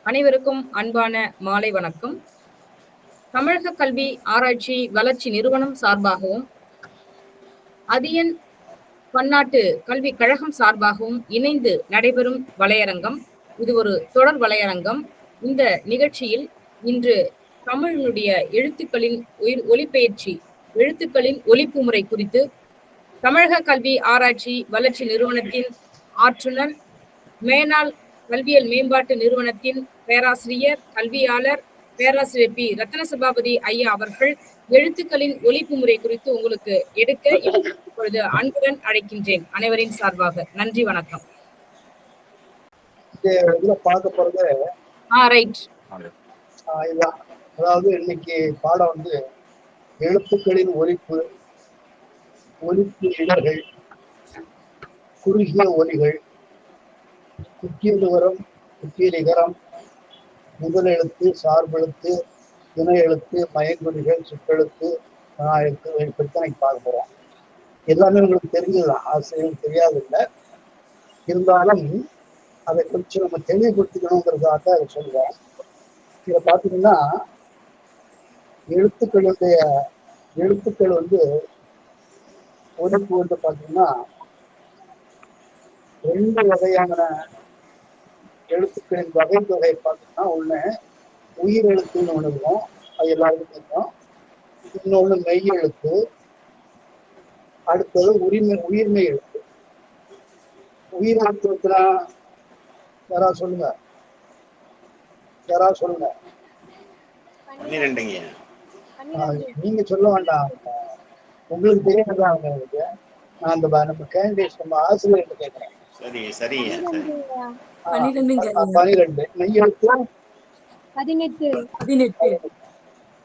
அனைவருக்கும் அன்பான மாலை வணக்கம். தமிழக கல்வி ஆராய்ச்சி வளர்ச்சி நிறுவனம் சார்பாகவும் அதியன் பன்னாட்டு கல்வி கழகம் சார்பாகவும் இணைந்து நடைபெறும் வலையரங்கம். இது ஒரு தொடர் வலையரங்கம். இந்த நிகழ்ச்சியில் இன்று தமிழினுடைய எழுத்துக்களின் ஒலிபெயர்ச்சி, எழுத்துக்களின் ஒலிப்பு முறை குறித்து தமிழக கல்வி ஆராய்ச்சி வளர்ச்சி நிறுவனத்தின் ஆற்றுநர், மேனாள் கல்வியல் மேம்பாட்டு நிறுவனத்தின் பேராசிரியர், கல்வியாளர் பேராசிரியர் பி ரத்னசபாபதி ஐயா அவர்கள் எழுத்துக்களின் ஒலிப்பு முறை குறித்து உங்களுக்கு எடுக்க இப்பொழுது அன்புடன் அழைக்கின்றேன். அனைவரின் சார்பாக நன்றி, வணக்கம். பார்க்க போறது அதாவது இன்னைக்கு பாடம் வந்து எழுத்துக்களின் ஒலிப்பு, ஒலிப்பு இடர்கள், குறுகிய ஒலிகள், குற்றியலுகரம், குற்றியலிகரம், முதலெழுத்து, சார்பெழுத்து, துணை எழுத்து, மயங்குறிகள், சுற்றெழுத்து, எழுத்து பற்றி பார்க்க போறோம். எல்லாமே உங்களுக்கு தெரிஞ்சதுதான், ஆசிரியர்கள் தெரியாதில்லை. இருந்தாலும் அதை கொஞ்சம் நம்ம தெளிவுபடுத்திக்கணுங்கிறதுக்காக அதை சொல்றேன். இதை பார்த்தீங்கன்னா எழுத்துக்கள் வந்து ஒலிப்பு வந்து பார்த்தீங்கன்னா ரெண்டு வகையான எழுத்துக்களின் வகை தொகையை பார்த்தீங்கன்னா, ஒண்ணு உயிர் எழுத்துன்னு ஒண்ணு இருக்கும், அது எல்லாருக்கும் தெரியும். இன்னொன்னு மெய் எழுத்து, அடுத்தது உயிர்மெய் எழுத்து. உயிர் எழுத்துனா யாராவது சொல்லுங்க. நீங்க சொல்ல வேண்டாம், உங்களுக்கு தெரியாதான். நான் நம்ம கேண்டிடேட் நம்ம ஆசிரியர்கிட்ட கேட்கிறேன். 12 மெய் எழுத்து 18.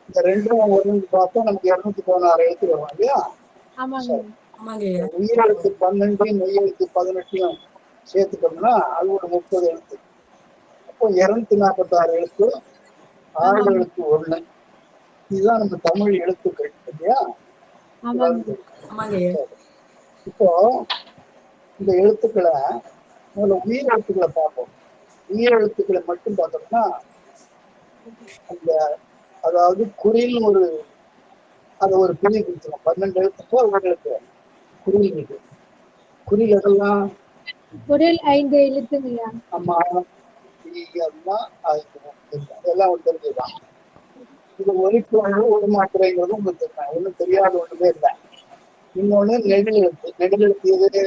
இந்த ரெண்டும் ஒரு பார்த்தா நமக்கு 216 எழுத்து வரும் இல்லையா? உயிர் எழுத்து 12, மெய் எழுத்து 18 சேர்த்துட்டோம்னா அது ஒரு 30 எழுத்து. அப்போ 246 எழுத்து, 6 எழுத்து 1. இதுதான் நம்ம தமிழ் எழுத்துக்கள் இல்லையா? இப்போ இந்த எழுத்துக்களை முதல்ல உயிர் எழுத்துக்களை பார்ப்போம். உயிர் எழுத்துக்களை மட்டும் பார்த்தோம்னா அந்த அதாவது குறில் அதை ஒரு பிரிவு கொடுத்துரும். 12 எழுத்துக்கோ ஒரு எழுத்து குறில் இருக்கு. குறில் எதெல்லாம்? குரில் 5 எழுத்துங்க. ஆமா, அதெல்லாம் ஒரு தெரிஞ்சுதான். இது ஒலிப்பு ஒரு மாத்திரைங்கிறது உங்களுக்கு தெரியும். ஒன்றும் தெரியாத ஒண்ணுமே இல்லை. இன்னொன்னு நெடில் எழுத்து. நெடில் எழுத்து எது?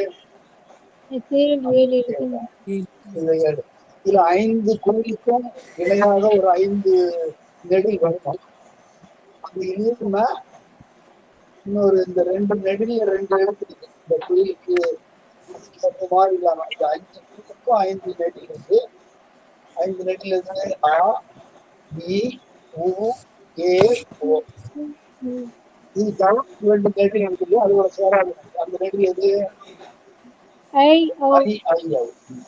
இதுல 5 குறிலுக்கும் இணையாக ஒரு 5 நெடில் வரும். அது இல்லாம இன்னொரு இந்த 2 நெடில் 2 எழுத்து இருக்கு. இந்த குறிலுக்கு மாதிரி இல்லாம இந்த 5 குறிலுக்கும் 5 நெடில் இருக்கு. 5 நெடில் இருக்கு. ஆ, இ, உ, ஏ, ஓ. இது தவிர 2 நெடில் இருக்குது, அதோட சேராது. அந்த நெடில் எது?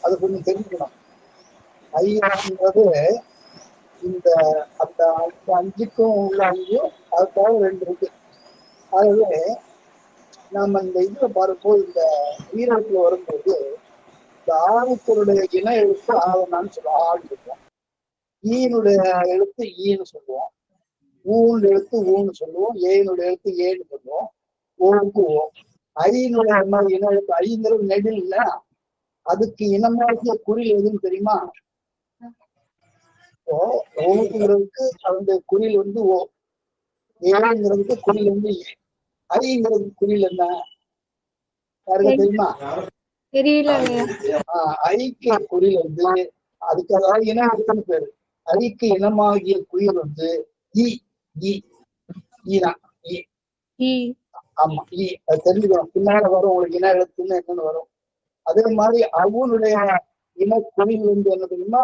அது கொஞ்சம் தெரிஞ்சுக்கணும். ஐங்கிறது இந்த அந்த 5க்கும் உள்ள 5, அதுக்காக 2 இருக்கு. ஆகவே நாம இந்த இதுல பார்க்கும்போது இந்த உயிரெழுத்துல வரும்போது இந்த ஆணுக்களுடைய இன எழுத்து ஆவணான்னு சொல்லுவோம், ஆண் சொல்லுவோம். ஈனுடைய எழுத்து ஈன்னு சொல்லுவோம், ஊன்னு எழுத்து ஊன்னு சொல்லுவோம், ஏனுடைய எழுத்து ஏன்னு சொல்லுவோம், ஓவுக்கு ஓ. ஐனுடைய இன எழுத்து ஐங்கிறது நெடில் இல்ல, அதுக்கு இனமாகிய குறில் எதுன்னு தெரியுமா? ஓவுக்குங்கிறதுக்கு அதனுடைய குறில் வந்து ஓ, ஏங்கிறதுக்கு குறில் வந்து ஏ, ஐங்கிறது குறில் என்ன யாருக்கு தெரியுமா? தெரியல. ஐக்கிய குறில் வந்து அதுக்கு அதாவது இன எழுத்துன்னு பேரு. ஐக்கு இனமாகிய குறில் வந்து இ, ஆமா, இ. அது தெரிஞ்சுக்கணும், பின்னால வரும் உங்களுக்கு இன எழுத்துன்னு என்னன்னு வரும். அதே மாதிரி அவனுடைய இன குறில் வந்து என்ன தெரியுமா?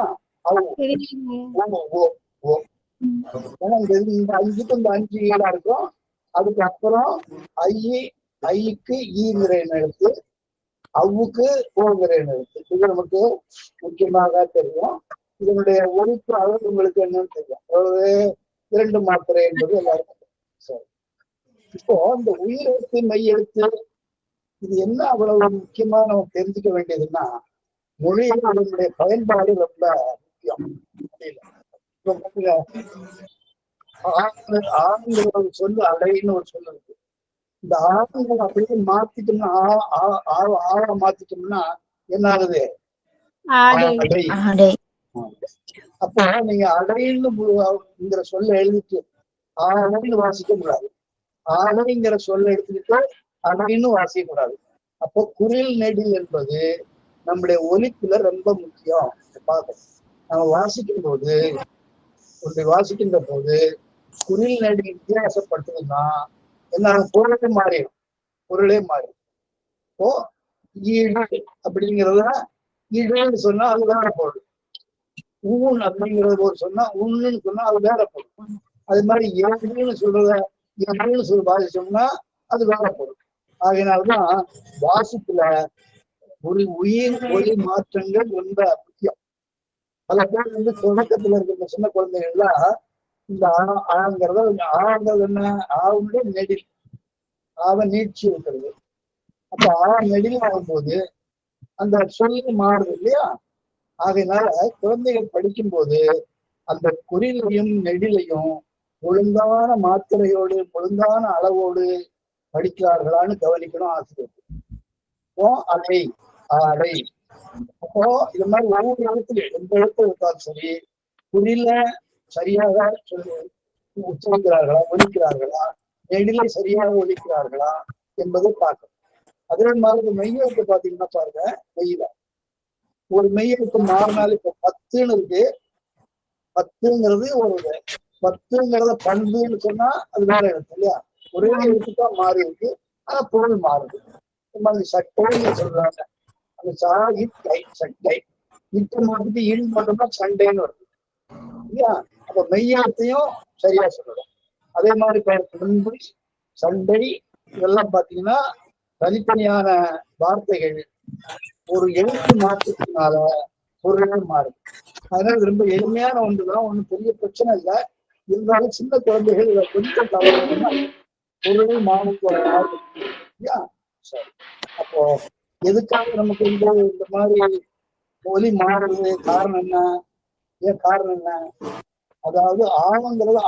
இந்த 5க்கு இந்த 5 ஈடா இருக்கும். அதுக்கு அப்புறம் ஐக்கு ஈங்கிற இன எழுத்து, அவ்வுக்கு ஓங்கிற இன எழுத்து. இது நமக்கு முக்கியமாக தெரியும். இதனுடைய ஒலிப்பு அளவு உங்களுக்கு என்னன்னு தெரியும். அதாவது 2 மாத்திரை என்பது எல்லாருக்கும் சரி. இப்போ இந்த உயிரெழுத்து மெய் எழுத்து இது என்ன அவ்வளவு முக்கியமா நம்ம தெரிஞ்சுக்க வேண்டியதுன்னா, மொழியில் அதனுடைய பயன்பாடு ரொம்ப முக்கியம். இப்ப பாருங்க, ஆங்கிற ஒரு சொல்லு அடைன்னு ஒரு சொல்லு இருக்கு. இந்த ஆங்கிலம் அப்படியே மாத்திட்டோம்னா ஆழ மாத்திட்டோம்னா என்ன ஆகுது? அடை. அப்ப நீங்க அடைன்னு சொல்ல எழுதிட்டு ஆடைன்னு வாசிக்க கூடாது. ஆடைங்கிற சொல்ல எடுத்துக்கிட்டு அடைன்னு வாசிக்க கூடாது. அப்போ குரில் நெடில் என்பது நம்முடைய ஒலிப்புல ரொம்ப முக்கியம். பார்க்கணும், நம்ம வாசிக்கின்ற போது குரில் நெடில் வித்தியாசப்பட்டதுன்னா என்ன பொருளே மாறிடும். இப்போ ஈடு அப்படிங்கிறத ஈடுன்னு சொன்னா அது வேற பொருள். ஊன் அப்படிங்கிறது ஒரு சொன்னா உண்ணுன்னு சொன்னா அது வேற பொருள். அது மாதிரி ஏழுன்னு சொல்றத ஏழுன்னு சொல்லி வாசிச்சோம்னா அது வேற பொருள். ஆகையினால்தான் வாசிப்புல உயிர் ஒலி மாற்றங்கள் ரொம்ப முக்கியம். பல பேர் தொடக்கத்துல இருக்கிற சின்ன குழந்தைகள்லாம் இந்த ஆங்கிறத ஆங்கிறது என்ன? ஆவுடைய நெடில், நீட்சி இருக்கிறது. அப்ப நெடில் ஆகும்போது அந்த சொல்லி மாறுது இல்லையா? ஆகையினால குழந்தைகள் படிக்கும் போது அந்த குறிலையும் நெடிலையும் ஒழுங்கான மாத்திரையோடு ஒழுங்கான அளவோடு படிக்கிறார்களான்னு கவனிக்கணும் ஆசிரியர். அடை ஆடை. அப்போ இது மாதிரி ஒவ்வொரு இடத்துல எந்த இடத்துல இருக்காலும் சரி குறில சரியாக உச்சரிக்கிறார்களா, ஒலிக்கிறார்களா, நெடிலை சரியாக ஒலிக்கிறார்களா என்பதை பார்க்கணும். அதே மாதிரி மெய்யெழுத்து பாத்தீங்கன்னா பாருங்க, மெய்யில ஒரு மெய்யெழுத்து மாறினாலும் இப்ப 10ன்னு இருக்கு. 10ங்கிறது ஒரு 10ங்கிறத பண்புன்னு சொன்னா அது வேற எழுத்து இல்லையா? ஒரே எழுத்துதான் மாறி இருக்கு, ஆனா பொருள் மாறுது. இந்த மாதிரி சட்டைன்னு சொல்றாங்க. அந்த சட்டை இட்டு மாட்டிட்டு ஈடு மட்டும்னா சண்டைன்னு வருது இல்லையா? அப்ப மெய்யெழுத்தையும் சரியா சொல்லணும். அதே மாதிரி பண்பு, சண்டை இதெல்லாம் பாத்தீங்கன்னா தனித்தனியான வார்த்தைகள். ஒரு எழுத்து மாற்றத்தினால பொருளே மாறுது. அதனால ரொம்ப எளிமையான ஒன்றுதான், ஒண்ணும் பெரிய பிரச்சனை இல்லை. இருந்தாலும் சின்ன குழந்தைகள் இதை கொஞ்சம் தவறுனா பொருளே மாறியா? சரி, அப்போ எதுக்காக நமக்கு இந்த மாதிரி ஒலி மாறுறது காரணம் என்ன? காரணம் என்ன? அதாவது ஆழங்கிறது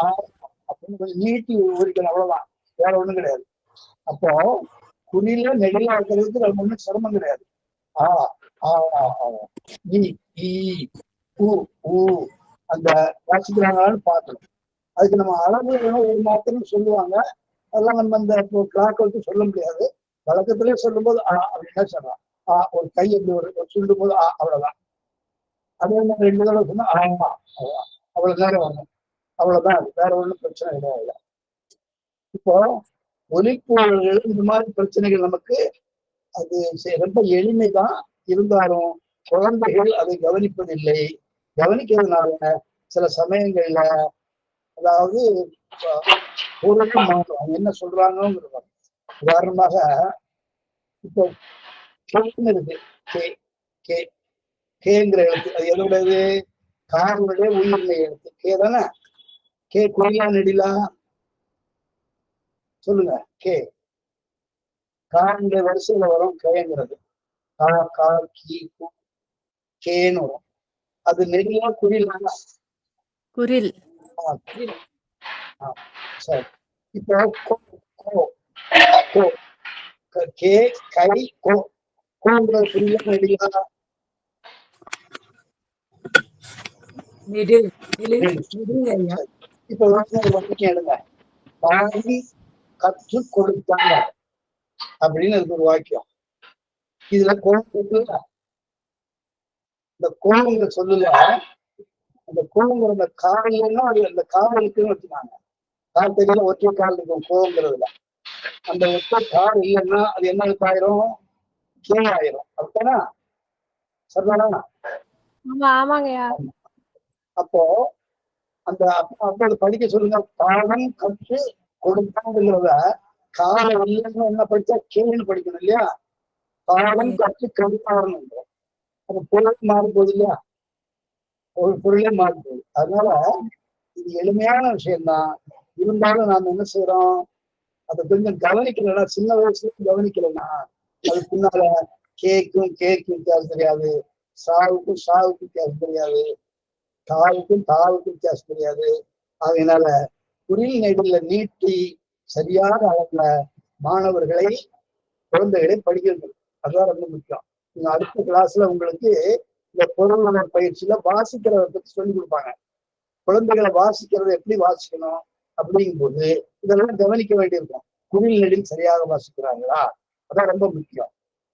அப்படின்னு கொஞ்சம் நீட்டி ஒலிக்கணும், அவ்வளவுதான், வேற ஒண்ணும் கிடையாது. அப்போ குறியில நெடிலா இருக்கிறதுக்கு நம்ம ஒண்ணும் சிரமம் கிடையாது. அந்த வாசிக்கிறாங்களான்னு பார்க்கணும். அதுக்கு நம்ம அளவு ஒரு மாத்திரம் சொல்லுவாங்க. அதெல்லாம் நம்ம இந்த கிளாக் வச்சு சொல்ல முடியாது. வழக்கத்திலே சொல்லும் போது அப்படின்னா சொல்லலாம். ஒரு கை எப்படி ஒரு சொல்லும் போது அவ்வளவுதான். அதே மாதிரி 2 தடவை சொன்னா அவ்வளவு நேரம் வரணும், அவ்வளவுதான். அது வேற ஒண்ணும் பிரச்சனை கிடையாது. இப்போ ஒலிப்புகள் இந்த மாதிரி பிரச்சனைகள் நமக்கு அது ரொம்ப எளிமைதான். இருந்தாலும் குழந்தைகள் அதை கவனிப்பதில்லை. கவனிக்கிறதுனால சில சமயங்கள்ல அதாவது பொருளும் மாறும், அவங்க என்ன சொல்றாங்க. உதாரணமாக இப்போ கேன்னு இருக்கு, கேங்கிற எழுத்து அது எதோடது? காரனுடைய உயிரினை எழுத்து கே தானே. கே குறிலா நெடிலா சொல்லுங்க. கே காரனுடைய வரிசையில வரும் கேங்கிறது. கேன்னு வரும். அது நெடிலா குறிலா? குரில். சரி, இப்போ கே கை கோங்கிறது குறிலா நெடிலா? இப்ப எடுங்க, வாங்கி கற்று கொடுத்தாங்க அப்படின்னு இருக்கு ஒரு வாக்கியம். இதுல கோங்குல இந்த கோங்குற சொல்லுல அந்த கோங்குற அந்த காலையிலன்னா அது அந்த காவலுக்குன்னு வச்சுக்காங்க. கார்த்திகையில ஒற்றை கால் இருக்கும் கோங்கிறதுல. அந்த ஒற்றை கால் இல்லைன்னா அது என்ன ஆயிரும்? கே ஆயிரும். அப்படின்னா சரிதானா? அப்போ அந்த அப்ப படிக்க சொல்லுங்க. பாடம் கற்று கொடுத்தாங்கிறத காலம் இல்லைன்னு என்ன படிச்சா கேன்னு படிக்கணும் இல்லையா? பாடம் கற்று கடுப்பாடணும். அப்ப பொருளே மாறி போகுது இல்லையா? ஒரு பொருளே மாறி போகுது. அதனால இது எளிமையான விஷயம்தான். இருந்தாலும் நாம என்ன செய்யறோம்? அதை கொஞ்சம் கவனிக்கலன்னா, சின்ன வயசுல கவனிக்கலன்னா அது பின்னால கேக்கும் வித்தியாசம் தெரியாது, சாவுக்கும் வித்தியாசம் தெரியாது. தாவுக்கும் வித்தியாசம் தெரியாது. அதனால குறில் நெடில நீட்டி சரியான அளவுல மாணவர்களை குழந்தைகளை படிக்கிறது, அதுதான் ரொம்ப முக்கியம். நீங்க அடுத்த கிளாஸ்ல உங்களுக்கு இந்த பொருளுணர் பயிற்சியில வாசிக்கிறத பத்தி சொல்லி கொடுப்பாங்க. குழந்தைகளை வாசிக்கிறத எப்படி வாசிக்கணும் அப்படிங்கும் போது இதெல்லாம் கவனிக்க வேண்டியிருக்கும். குறில் நெடில் சரியாக வாசிக்கிறாங்களா, அதான் ரொம்ப முக்கியம்.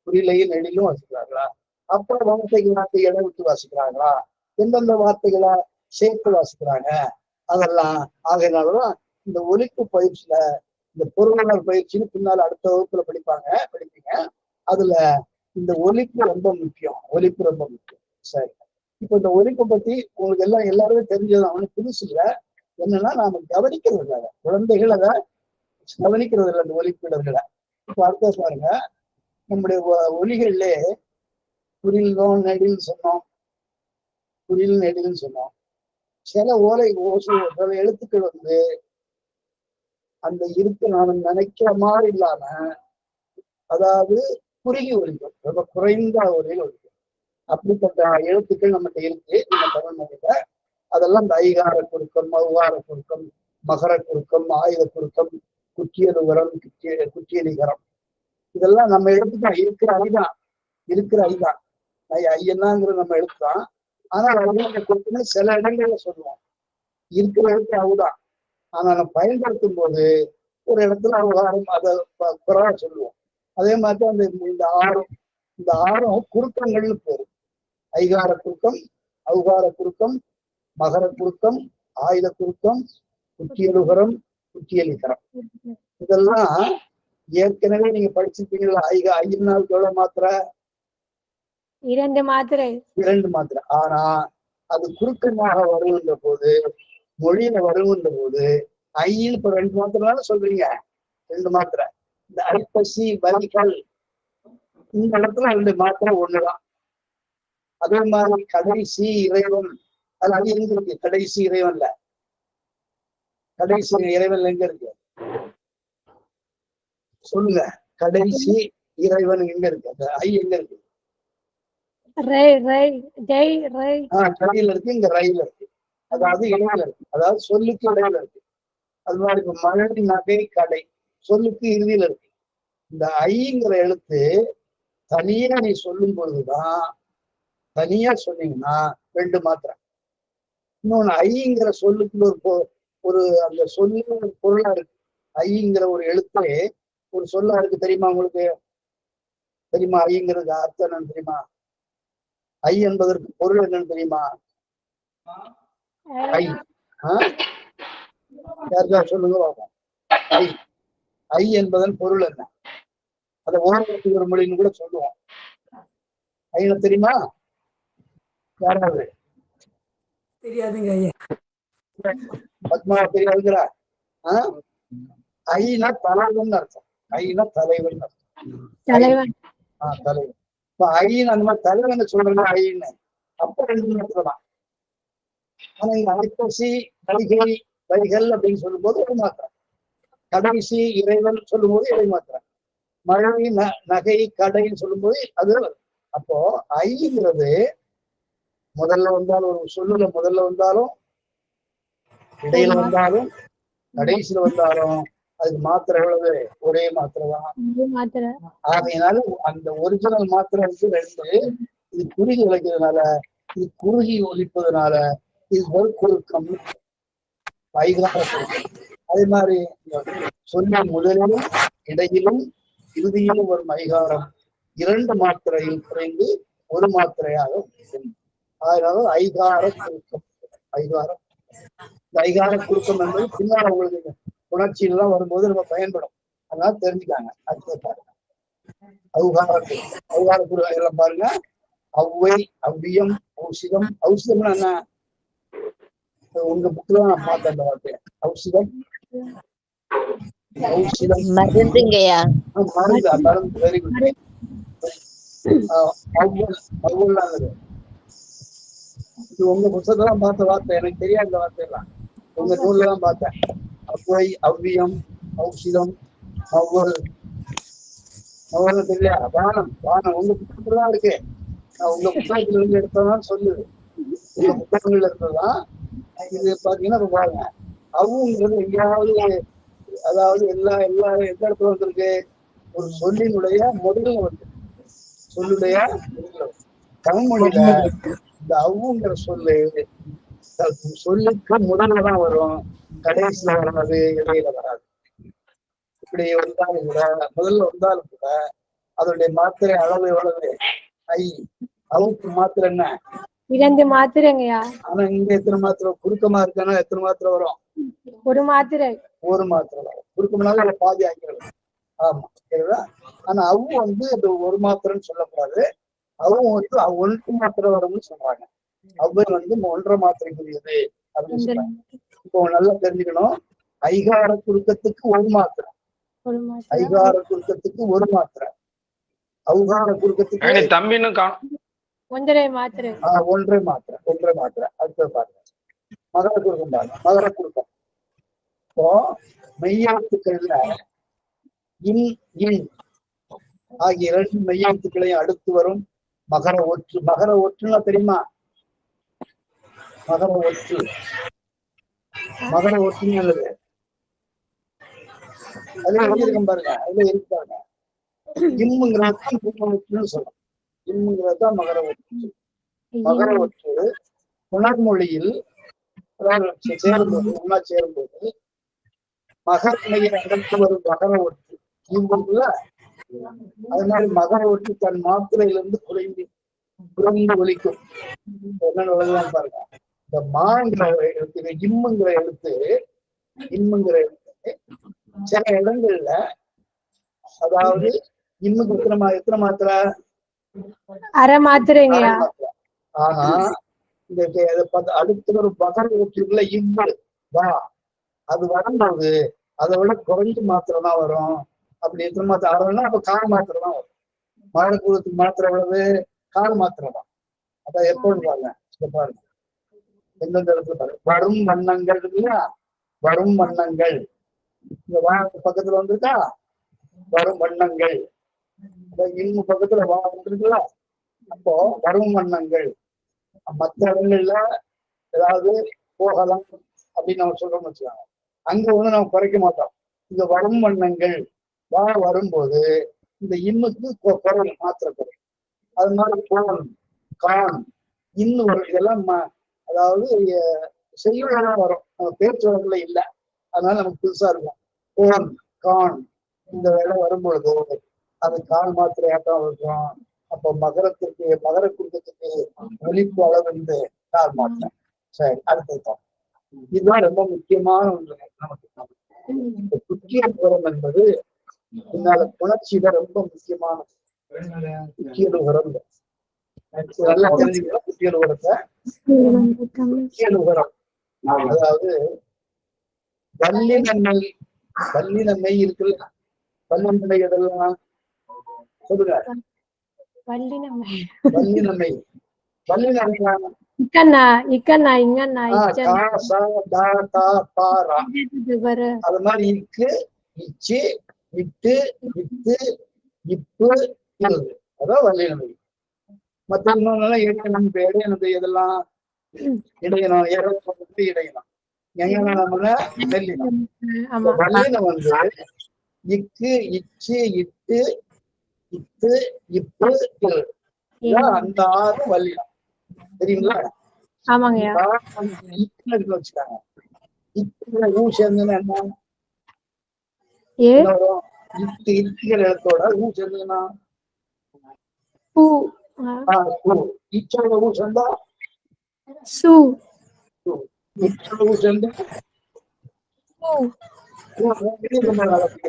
குறிலையும் நெடிலும் வாசிக்கிறாங்களா, அப்புறம் வார்த்தை இடம் விட்டு வாசிக்கிறாங்களா, எந்தெந்த வார்த்தைகளை சேர்த்து வாசிக்கிறாங்க, அதெல்லாம். ஆகையினாலதான் இந்த ஒலிப்பு பயிற்சியில இந்த பொருளுணர் பயிற்சின்னு பின்னால் அடுத்த வகுப்புல படிப்பீங்க. அதுல இந்த ஒலிப்பு ரொம்ப முக்கியம். சரி, இப்ப இந்த ஒலிப்பை பத்தி உங்களுக்கு எல்லாருமே தெரிஞ்சது. அவனுக்கு புதுசு இல்லை. என்னன்னா நாம கவனிக்கிறது இல்லை, குழந்தைகள் அதை கவனிக்கிறது இல்லை, அந்த ஒலிப்பிடங்களை. இப்ப அடுத்த பாருங்க, நம்முடைய ஒலிகள்ல குறில் நெடில் சொன்னோம். சில சில எழுத்துக்கள் அந்த நாம நினைக்கிற மாதிரி இல்லாம, அதாவது குறுகி ஒலிக்கும், ரொம்ப குறைந்த ஒலியில் ஒலிக்கும். அப்படிப்பட்ட எழுத்துக்கள் நம்மகிட்ட இருக்கு நம்ம தமிழ் மொழியில. அதெல்லாம் இந்த ஐகார குறுக்கம், மௌகார குறுக்கம், மகர குறுக்கம், ஆயுத குறுக்கம், குற்றியலுகரம், குற்றியலிகரம், இதெல்லாம் நம்ம எழுத்துதான். இருக்கிற ஐதான் ஐயன்னாங்கிறது நம்ம எழுத்துதான். ஆனா குறுக்கம்னு சில இடங்கள்ல சொல்லுவோம், இருக்கிற எழுத்து அவுதான். ஆனா நம்ம பயன்படுத்தும் போது ஒரு இடத்துல அவகாரம் அதை குறைவா சொல்லுவோம். அதே மாதிரிதான் இந்த ஆறும் குறுக்கங்கள்னு பேரு. ஐகார குறுக்கம், அவுகார குறுக்கம், மகர குறுக்கம், ஆயுத குறுக்கம், குற்றியலுகரம், குற்றியலிகரம். இதெல்லாம் ஏற்கனவே நீங்க படிச்சிருப்பீங்களா? ஐயனால் எவ்வளவு மாத்திரை? 2 மாத்திரை. 2 மாத்திரை. ஆனா அது குறுக்கமாக வருகின்ற போது, மொழியில வருகின்ற போது ஐயில் இப்ப 2 மாத்திரை சொல்றீங்க, 2 மாத்திரை. இந்த ஐப்பசி வலிகள் இந்த இடத்துல 2 மாத்திரை ஒண்ணுதான். அதே மாதிரி கடைசி இறைவன், அது எங்க இருக்கு? கடைசி இறைவன்ல எங்க இருக்கு சொல்லுங்க? கடைசி இறைவன் எங்க இருக்கு? அந்த ஐ எங்க இருக்கு? கடையில இருக்கு, இங்க ரயில் இருக்கு. அதாவது இடையில இருக்கு, அதாவது சொல்லுக்கு இடையில இருக்கு. அது மாதிரி இப்ப மழை, நகை, கடை சொல்லுக்கு இறுதியில இருக்கு. இந்த ஐங்கிற எழுத்து தனியா நீ சொல்லும் பொழுதுதான், தனியா சொன்னீங்கன்னா 2 மாத்திரை. இன்னொன்னு ஐங்கிற சொல்லுக்கு ஒரு அந்த சொல்லு ஒரு பொருளா இருக்கு. ஐங்கிற ஒரு எழுத்து ஒரு சொல்லா இருக்கு. தெரியுமா உங்களுக்கு? தெரியுமா ஐங்கிறது அர்த்தம் என்னன்னு தெரியுமா? ஐ என்பதற்கு பொருள் என்னன்னு தெரியுமா? ஐ யாருக்கா சொல்லுங்க பார்ப்போம். ஐ என்பதன் பொருள் என்ன? அதை ஓரத்துக்கு ஒரு மொழின்னு கூட சொல்லுவோம். ஐயா தெரியுமா? யாராவது? தெரியாதுங்க ஐயா. பத்மா தெரியாதுங்கிறா? ஐனா தலைவன் அர்த்தம். ஐனா தலைவன் அர்த்தம். தலைவன். இப்ப ஐன்னு அந்த மாதிரி தலைவன் சொல்றேன்னா ஐன்னு அப்ப 2 மாத்திரம் தான். ஆனா இங்க ஐப்பசி வரிகள் அப்படின்னு சொல்லும் போது 1 மாத்திரம். கடைசி இறைவன் சொல்லும் போது 2 மாத்திரம். மழை, நகை, கடைன்னு சொல்லும் போது அது. அப்போ ஐங்கிறது முதல்ல வந்தாலும், ஒரு சொல்லுல முதல்ல வந்தாலும், இடையில வந்தாலும், கடைசியில வந்தாலும் அதுக்கு மாத்திரை எவ்வளவு? ஒரே மாத்திரை தான். ஆகையினால அந்த ஒரிஜினல் மாத்திரை 2. இது குறுகி விளைக்கிறதுனால, இது குறுகி ஒலிப்பதுனால இது ஒரு குறுக்கம், ஐகார குறுக்கம். அதே மாதிரி சொல்ல முதலிலும் இடையிலும் இறுதியிலும் வரும் ஐகாரம் 2 மாத்திரையில் குறைந்து 1 மாத்திரையாக இருக்கும். அதனால ஐகார குறுக்கம். இந்த ஐகார குறுக்கம் என்பது பின்னால் உங்களுக்கு உணர்ச்சியெல்லாம் வரும்போது நம்ம பயன்படும். அதனால தெரிஞ்சுக்காங்க. அடுத்த பாருங்க, அவுகார குறுக்கம் எல்லாம் பாருங்க. அவ்வை, அவ்வியம், ஔஷதம். ஔஷதம்னா என்ன? உங்க புக்ல நான் பார்த்தேன் அந்த வார்த்தை. ஔஷதம் மருந்துங்கய்யா. மருந்து. Very good. இது உங்க புத்தகத்தான் பார்த்த வார்த்தை, எனக்கு தெரியாது இந்த வார்த்தையெல்லாம். உங்க நூல்ல தான் பார்த்தேன். அவ்வை, அவ்வியம், ஔஷதம், தெரியல. வானம் உங்க புத்தகத்துலதான் இருக்கு. நான் உங்க புத்தகத்துல இருந்து எடுத்ததான் சொல்லுது. சில புத்தகங்கள்ல இருந்துதான் இது பாத்தீங்கன்னா இப்ப பாருங்க. அவுங்கிறது எங்கேயாவது, அதாவது எல்லா எந்த இடத்துல வந்திருக்கு, ஒரு சொல்லினுடைய முதல்ல வந்து சொல்லுடைய தமிழ்மொழியில இந்த அவுங்கிற சொல்லுக்கு முதல்ல தான் வரும், கடைசியில வராது, இடையில வராது. இப்படி வந்தாலும் கூட, முதல்ல வந்தாலும் கூட அதனுடைய மாத்திரை அளவு எவ்வளவு? ஐ. அவுக்கு மாத்திரை என்ன? 2 மாத்திரைங்கய்யா. ஆனா இங்க எத்தனை மாத்திரை? குறுக்கமா இருக்கானா எத்தனை மாத்திரை வரும்? 1 மாத்திரை. 1 மாத்திரை வரும். குறுக்கம்னால அதை பாதி ஆக்கிறது. ஆமா, சரிதா? ஆனா அவு வந்து அது 1 மாத்திரைன்னு சொல்லக்கூடாது. அவங்க வந்து 1 மாத்திரை வரும்னு சொல்றாங்க. அவ்வை வந்து 1.5 மாத்திரைக்குரியது அப்படின்னு சொல்றாங்க. இப்போ நல்லா தெரிஞ்சுக்கணும். ஐகார குறுக்கத்துக்கு 1 மாத்திரை, ஐகார குறுக்கத்துக்கு 1 மாத்திரை, அவுகார குறுக்கத்துக்கு தம்பின்னு 1.5 மாத்திரை. 1.5 மாத்திரை, 1.5 மாத்திரை. அடுத்த பாருங்க, மகர குறுக்கம் பாருங்க. மகர குறுக்கம் இப்போ மெய்யெழுத்துக்கள்ல இன் இன் ஆகிய 2 மெய்யெழுத்துக்களையும் அடுத்து வரும் மகர ஒற்று. மகர ஒற்றுன்னா தெரியுமா? மகர ஒற்று, மகர ஒற்றுன்னு அல்லது அதுல எழுதியிருக்கேன் பாருங்க, அதுல இருக்கு பாருங்க. இம்முங்கிறதான் ஒற்றுன்னு சொல்லணும். இம்முங்கிறதான் மகர ஒற்று. மகர ஒற்று புணர்மொழியில் சேரும்போது, ஒன்னா சேரும்போது மகரமையை அடுத்து வரும் மகர ஒற்று இவ்வளவுல. அது மாதிரி மகர ஒற்று தன் மாத்திரையிலிருந்து குறைந்து ஒலிக்கும். என்னன்னு எழுதலாம் பாருங்க. இந்த மாங்கிற எழுத்து, இம்முங்கிற எழுத்து, இம்முங்கிற எழுத்து சில இடங்கள்ல, அதாவது இன்னும் எத்தனை மாத்திரை? 1/2 மாத்திரைங்கய்யா. ஆனா இந்த அடுத்த ஒரு மகர ஒற்றுக்குள்ள இவ்வு வா, அது வரும்போது அதை விட குறைஞ்ச மாத்திரை தான் வரும். அப்படி எத்தனை மாத்திரை? 1/2ன்னா அப்ப 1/4 மாத்திரை தான் வரும். மழை குளத்துக்கு மாத்திரை எவ்வளவு? 1/4 மாத்திரை தான். அதான் எப்போன்னு பாருங்க, இங்க பாருங்க எந்தெந்த இடத்துல பாருங்க. வரும் வண்ணங்கள் இருக்குல்லையா, வரும் வண்ணங்கள். இந்த வானத்து பக்கத்துல வந்துருக்கா, வரும் வண்ணங்கள். இன்னும் பக்கத்துல வா வந்துருக்குல்ல, அப்போ வரும் வண்ணங்கள். மற்ற இடங்கள்ல ஏதாவது போகலாம் அப்படின்னு நம்ம சொல்றோம்னு வச்சுக்காங்க, அங்க வந்து நம்ம குறைக்க மாட்டோம். இந்த வரும் வண்ணங்கள் வா வரும்போது இந்த இன்னுக்கு குறையும், மாத்திரை குறையும். அது மாதிரி போன் கான் இன்னும் வரும். இதெல்லாம் அதாவது செய்யுளெல்லாம் வரும், நம்ம பேச்சு வழக்குல இல்லை, அதனால நமக்கு புதுசா இருக்கும். போன் கான் இந்த வேலை வரும்பொழுது அது கால் மாத்திரையாட்டம் இருக்கும். அப்போ மகர குறுக்கத்துக்கு ஒலிப்பு அளவு வந்து 4 மாத்திரை. சரி, அடுத்ததான் இதுதான் ரொம்ப முக்கியமான ஒன்று நமக்கு. குற்றியலுகரம் என்பது பின்னால புணர்ச்சியில ரொம்ப முக்கியமானது. குற்றியலுகரம் நல்லா தெரிஞ்சுக்கலாம். குற்றியலுகரத்தை, குற்றியலுகரம் அதாவது வல்லினமை இருக்குல்ல, வல்லினமை எதெல்லாம் சொல்லுங்க. வல்லினமை, வல்லினமை, வல்லினமை அது மாதிரி இக்கு, இச்சு, இட்டு, இத்து, இப்பு, அதான் வல்லினமை. மற்ற இன்னொன்னு இடையணம். இடையணது எதெல்லாம்? இடையணம், இடையணம். எங்கன்னா நெல்லினம். வல்லினம் வந்து இக்கு, இச்சு, இட்டு, இத்து, இப்பு, அந்த 6 வல்லினம். தெரியுங்களா? வச்சுக்காங்க. இத்துல ஊ சேர்ந்ததுன்னா என்ன? இத்துகிற இடத்தோட ஊ சேர்ந்ததுன்னா இச்சோட ஊ சேர்ந்தா இச்சோட ஊ சேர்ந்தா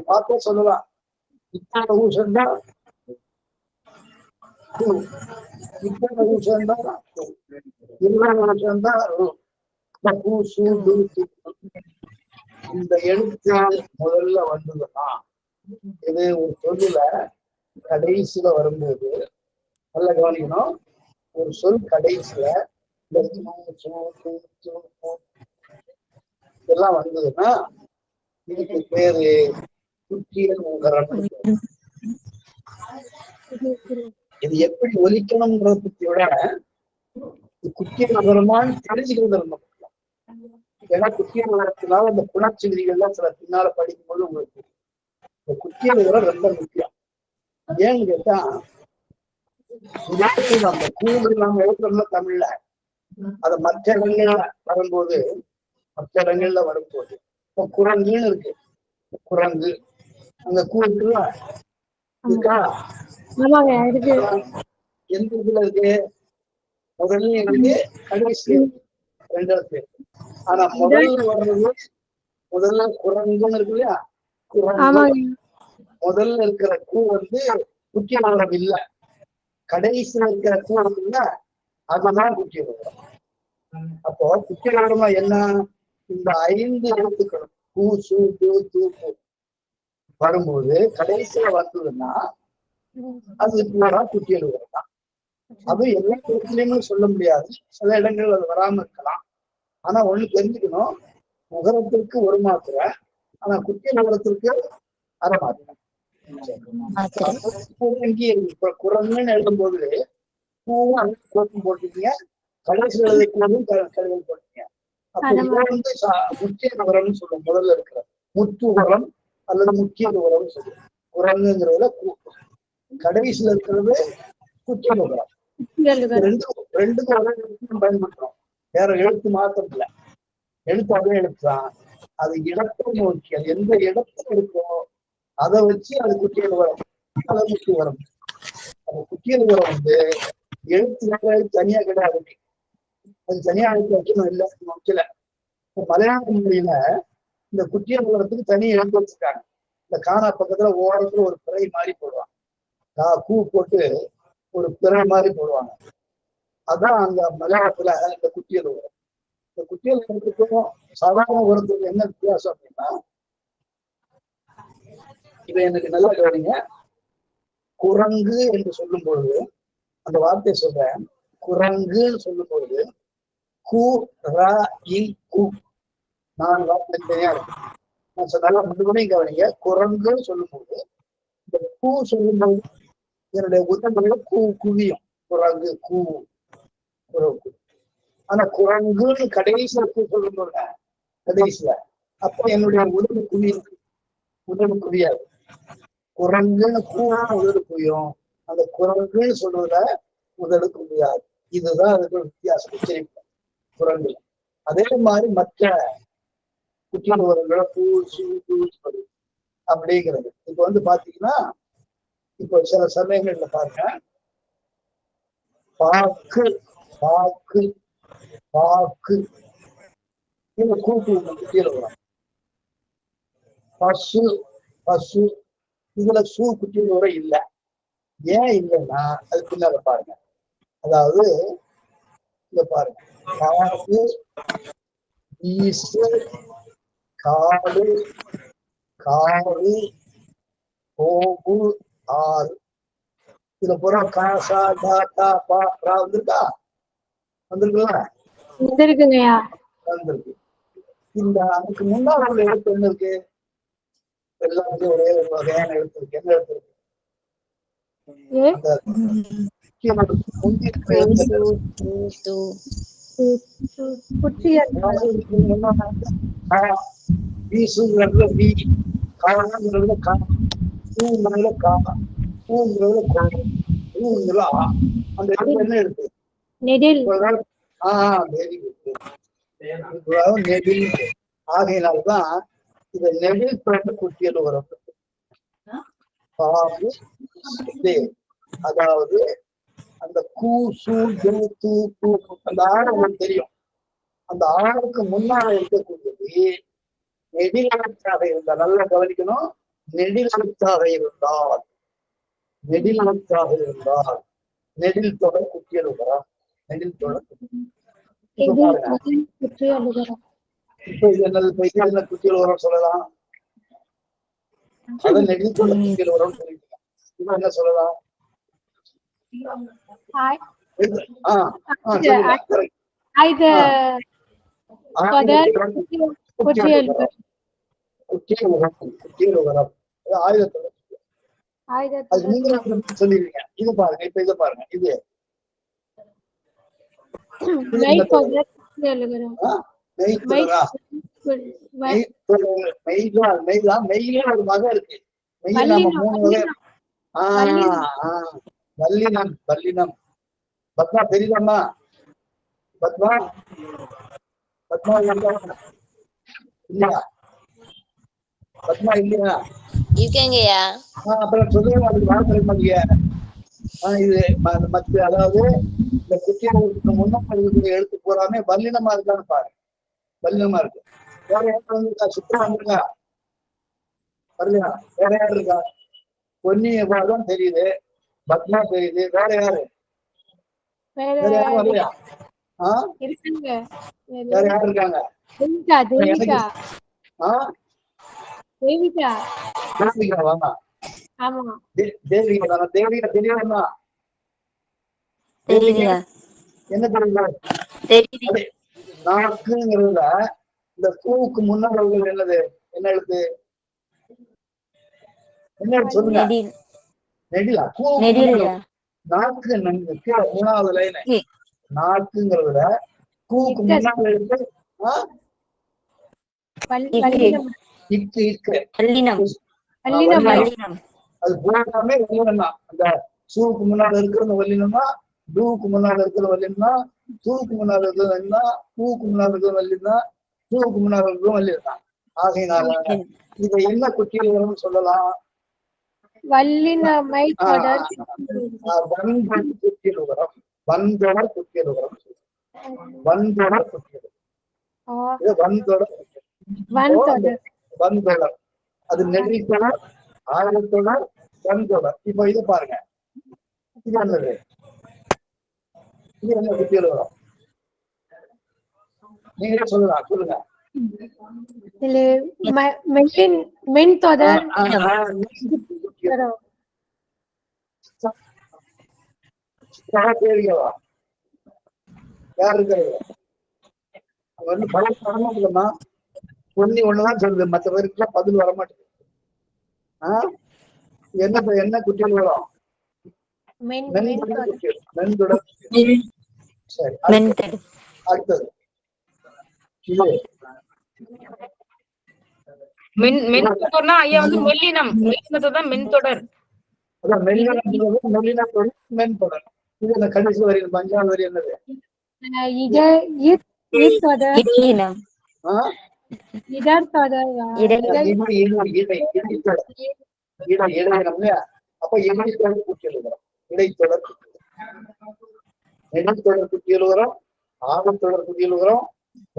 பார்த்தே சொல்லலாம். இத்தோட ஊ சேர்ந்தா இந்த எழுத்து முதல்ல வந்ததுன்னா இது ஒரு சொல்லுல கடைசியில வரும்போது நல்லா கவனிக்கணும். ஒரு சொல் கடைசியில இதெல்லாம் வந்ததுன்னா இதுக்கு பேரு குற்றியலுகரம். இது எப்படி ஒலிக்கணும்ன்றத பத்தி விட குக்கிய நகரமான்னு தெரிஞ்சுக்கிறது ரொம்ப முக்கியம். ஏன்னா குக்கிய நகரத்தினால அந்த புணர்ச்சி விதிகள்லாம் சில பின்னால படிக்கும்போது உங்களுக்கு இந்த குக்கிய நகரம் ரொம்ப முக்கியம். ஏன்னு கேட்டா அந்த கூண்டு நாம எழுத்துறோம்னா தமிழ்ல அத மற்ற இடங்கள்ல வரும்போது இப்ப குரங்குன்னு இருக்கு. குரங்கு அந்த கூண்டு இருக்கா? எந்த இதுல இருக்கு? முதல்ல இருக்கு, கடைசி ரெண்டாவது இருக்கு. ஆனா முதல்ல குரங்குன்னு இருக்கு இல்லையா? குரங்கு முதல்ல இருக்கிற கூ குக்கிய நகரம் இல்ல. கடைசியில இருக்கிற கூ இல்ல, அதுதான் குக்கிய நகரம். அப்போ குக்கிய நகரமா என்ன? இந்த 5 எழுத்துக்களும் கூ சு து து வரும்போது கடைசியில வந்ததுன்னா அது பூரா குக்கிய நகரம் தான். அது எல்லா இடத்துலயுமே சொல்ல முடியாது, சில இடங்கள் அது வராம இருக்கலாம். ஆனா ஒண்ணு தெரிஞ்சுக்கணும், முகரத்திற்கு ஒரு மாத்திரை, ஆனா குக்கிய நகரத்திற்கு அரை மாத்திரை. குரங்குன்னு எழுதும்போது பூவும் கோப்பம் போட்டுக்கீங்க, கடைசி எழுதுக்கும் கழுவல் போட்டீங்க. அப்ப இது முக்கிய நகரம்னு சொல்லுவோம். முதல்ல இருக்கிற முத்துவரம் அல்லது முக்கிய நகரம் சொல்லுவோம். குரங்குங்கிறதுல கடைசியில இருக்கிறது குக்கிய நகரம். ரெண்டுக்கும் பயன்படுத்துறோம், வேற எழுத்து மாத்திரம் இல்ல. எழுத்து அதே எழுத்துதான், அது இடத்தை நோக்கி அது எந்த இடத்துல இருக்கோ அதை வச்சு அது குக்கிய நகரம் அல்லது முக்கிய வரம். அந்த குக்கிய நகரம் எழுத்து தனியா கிடையாது, அது தனியா எழுத்து வைக்கணும் இல்லை வைக்கல. இப்ப மலையாள மொழியில இந்த குக்கிய நகரத்துக்கு தனி எழுத்து வச்சிருக்காங்க. இந்த காணா பக்கத்துல ஓரத்துல ஒரு பிறை மாதிரி போடுவாங்க, கூ போட்டு ஒரு பிறை மாதிரி போடுவாங்க. அதான் அங்க மலையாளத்துல இந்த குக்கிய நகரம். இந்த குக்கிய நகரத்துக்கும் சாதாரண உரத்துக்கு என்ன வித்தியாசம் அப்படின்னா, இதை எனக்கு நல்லா கவனிங்க. குரங்கு என்று சொல்லும் பொழுது அந்த வார்த்தையை சொல்றேன். குரங்குன்னு சொல்லும் பொழுது கு ர இன் கு 4 வார்த்தை தனியா இருக்கு. நான் சொன்னால முழுவதையும் கவனிங்க. குரங்குன்னு சொல்லும் போது இந்த கூ சொல்லும் போது என்னுடைய உதவியில குவியும். குரங்கு கூ குரங்கு. ஆனா குரங்குன்னு கடைசியில கூ சொல்லும் போது கடைசியில அப்ப என்னுடைய உதவி குவியாது. குரங்குன்னு கூடா உதடு குவியும், அந்த குரங்குன்னு சொல்றதுல உதடு குவியாது. இதுதான் அதுக்கு வித்தியாசம் உச்சரிப்பு குரங்குல. அதே மாதிரி மற்ற குக்கிய நகரங்கள பூ சு அப்படிங்கிறது. இப்ப பாத்தீங்கன்னா, இப்ப சில சமயங்கள்ல பாருங்க, பாக்கு பாக்கு பாக்கு இந்த கூட்டு குக்கிய நகரம். பசு பசு இதுல சூ குக்கிய நகரம் இல்லை. ஏன் இல்லைன்னா அது பின்னால பாருங்க. அதாவது இங்க பாருங்க, காடு ஈசு காடு காடு கோபு ஆறு, இதுல பூரா காசா தாத்தா பா வந்திருக்கா? வந்திருக்குங்களா? வந்திருக்கு. இந்த அதுக்கு முன்னாள் உள்ள எழுத்து என்ன இருக்கு? எல்லாத்துலயும் ஒரே ஒரு வகையான எழுத்து இருக்கு. என்ன எழுத்து இருக்கு? வீசுங்கிறதுல வீ, காணுங்கிறதுல கா, பூங்கிறதுல கா, பூங்கிறதுல கா, பூங்கிறதுல ஆ. அந்த எழுத்து என்ன எழுத்து? நெடில். நெடில். ஆகையினால்தான் இத நெடில் பிறகு குக்கிய நகரம். பாம்பு அதாவது அந்த கூ சூ தூ பூ அந்த ஆடு உங்களுக்கு தெரியும். அந்த ஆடுக்கு முன்னால இருக்கக்கூடியது நெடிலெழுத்தாக இருந்தால், நல்லா கவனிக்கணும், நெடிலெழுத்தாக இருந்தால் நெடில் தொடர் குக்கிய நகரம். நெடில் தொடர் இப்ப என்னது குக்கிய நகரம் சொல்லலாம். அதை நெடில் தொடர் குக்கிய நகரம் சொல்லிட்டு இப்ப என்ன சொல்லலாம்? ஆயுதத்தொடர் சொல்லிருக்கீங்க. இது பாருங்க, இப்ப இதை பாருங்க. இது இது மெய் என்ன தொடர்? தொடர் எழுதுறோம். ஆ? மெய்த்தொடரா? மெய்யிலே ஒரு வகை இருக்கு. மெய்யில நம்ம 3 வகை. வல்லினம். வல்லினம். பத்மா தெரியுதாம்மா? பத்மா பத்மா இல்லையா? பத்மா இல்லையா? இருக்கேங்கய்யா. அப்புறம் சொல்லுங்க, அதுக்கு வார்த்தை மாட்டீங்க. இது மற்ற, அதாவது இந்த குட்டியாளர்களுக்கு முன்னாடி இருக்கக்கூடிய எழுத்து போறாமே வல்லினமா இருக்கான்னு பாரு. வல்லினமா இருக்கு. வேற யாரும் வந்துருக்கா? சுத்தம் வந்துருக்கா? வரலையா? வேற யாரு இருக்கா? பொன்னிய பாடம் தெரியுது, பத்மா தெரியுது, வேற யாரு? வேற யாரும் வரலையா? இருக்குங்க. வேற யாரு இருக்காங்க? தேவிகா. தேவிகா. தேவிகா வாங்க. ஆமா. தேவிகா தானே? தேவிகா தெரியுமா? தெரியுதுங்க. என்ன தெரியுது? தெரியுது. நாக்குங்கிறதுல இந்த கூவுக்கு முன்னாடி உள்ளது என்னது? என்ன எழுத்து? என்ன எழுத்து சொல்லுங்க. நெடிலா? நெடிலையா? நாக்கு கீழே 3வது லைன். நாக்குங்கிறதுல கூவுக்கு முன்னாடி எழுத்து இக்கு. இக்கு. வல்லினம். அது போடாமே வல்லினம் தான். அந்த சூவுக்கு முன்னாடி இருக்கிற வல்லினம்னா, டூவுக்கு முன்னாடி இருக்கிற வல்லினா, தூவுக்கு முன்னாடி இருக்கிற வல்லினா, பூவுக்கு முன்னாடி இருக்கிற வல்லினா, தூவுக்கு முன்னாடி இருக்கிற வல்லினா. ஆகையினால இதை என்ன குட்டியலுகரம் சொல்லலாம்? வல்லினமை தொடர் வன்தொடர் குட்டியலுகரம். வன்தொடர் குட்டியலுகரம். வன்தொடர் குட்டியலுகரம். வன்தொடர். அது நெடித்தொடர், ஆழத்தொடர், வன்தொடர். இப்ப இது பாருங்க. இது என்னது? இது என்ன குட்டியலுகரம்? நீங்களே சொல்லலாம். சொல்லுங்க. மென் தொடர். தேவிகவா? யார் இருக்கிறது? வந்து பலம் வரமாட்டேங்கம்மா. பொன்னி ஒண்ணுதான் சொல்லுது, மற்ற பேருக்குலாம் பதில் வரமாட்டேங்குது. என்ன குட்டியல் வரும்? மென்தொடர். சரி, அடுத்தது மென்தொடர்னா ஐயா வந்து மெல்லினம். மெல்லினத்தான் மென்தொடர். அதான் மெல்லினத்தொடர், மென்தொடர். இது இந்த கடைசி வரி, 5வது வரி என்னது? அப்ப இடைத்தொடர் குட்டியலுகரம். இடைத்தொடர் நெடுத்தொடர் குட்டியலுகரம், ஆழத்தொடர் குட்டியலுகரம்,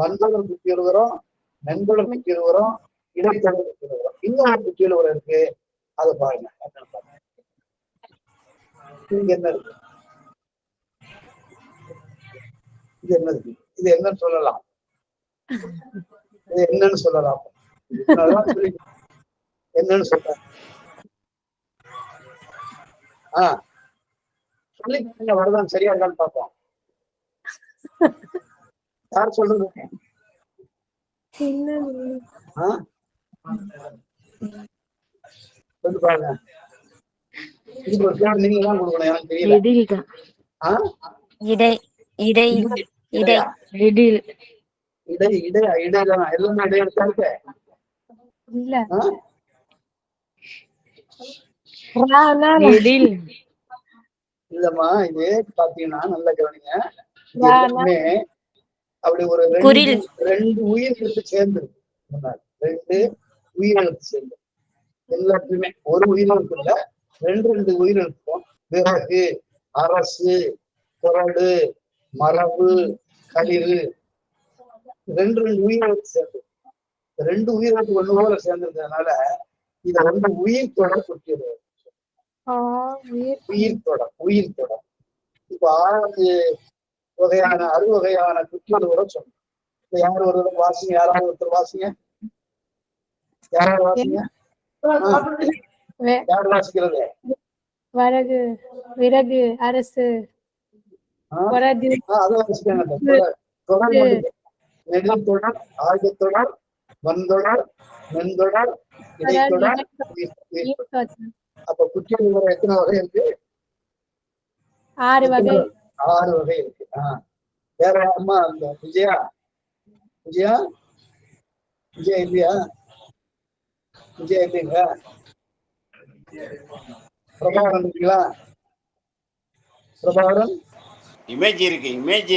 வன்தொடர் குட்டியலுகரம், மென்தொடர் குட்டியலுகரம், இடைத்தொடர் குட்டியலுகரம். இன்னொரு குட்டியலுகரம் இருக்கு, அதை பாருங்க. இங்க என்ன இருக்கு? இது என்ன இருக்கு? இது என்னன்னு சொல்லலாம்? இது என்னன்னு சொல்லலாம்? என்னன்னு சொல்ற? சொல்லி வரதான் சரியா இருக்கான்னு பார்ப்போம். யார் சொல்றது? சொல்லி பாருங்க. இதுக்கு ஒரு பேர் நீங்க தான் கொடுக்கணும், எனக்கு தெரியல. எல்லாமே இடை எடுத்தா இருக்கு. இல்லம்மா, இது பாத்தீங்கன்னா நல்ல கவனிங்க. அப்படி ஒரு ரெண்டு உயிர் எழுத்து சேர்ந்து முன்னாடி 2 உயிர் எழுத்து சேர்ந்து எல்லாத்துக்குமே ஒரு உயிர் எழுத்து இல்ல, 2 உயிர் எழுத்துக்கும். விறகு, அரசு, கொரடு, மரபு, களிறு, 2 உயிர் எழுத்து சேர்ந்து 2 உயிர் எழுத்து ஒண்ணு போல சேர்ந்திருக்கிறதுனால இதை வந்து உயிர் தொடர் குட்டியது. உயிர் தொடர். இப்ப 6 வகையான 6 வகையான குட்டியலுகர சொன்னோம். இப்ப யார் ஒரு வாசிங்க? யாராவது ஒருத்தர் வாசிங்க. யாராவது வாசிங்க. யார் வாசிக்கிறது? வரகு, விறகு, அரசு, அதை வாசிக்காங்க. தொடர் மட்டும். நெடுத்தொடர், ஆழ்த்தொடர், வன்தொடர், மென்தொடர், இடைத்தொடர், அப்ப குட்டியலுகரம் எத்தனை வகை இருக்கு? 6 வகை. 6 வகை இருக்கு. வேற அம்மா அந்த விஜயா விஜயா விஜயா இல்லையா? விஜயா இல்லைங்களா? பிரபாகரன் இருக்கீங்களா? பிரபாகரன் இமேஜ்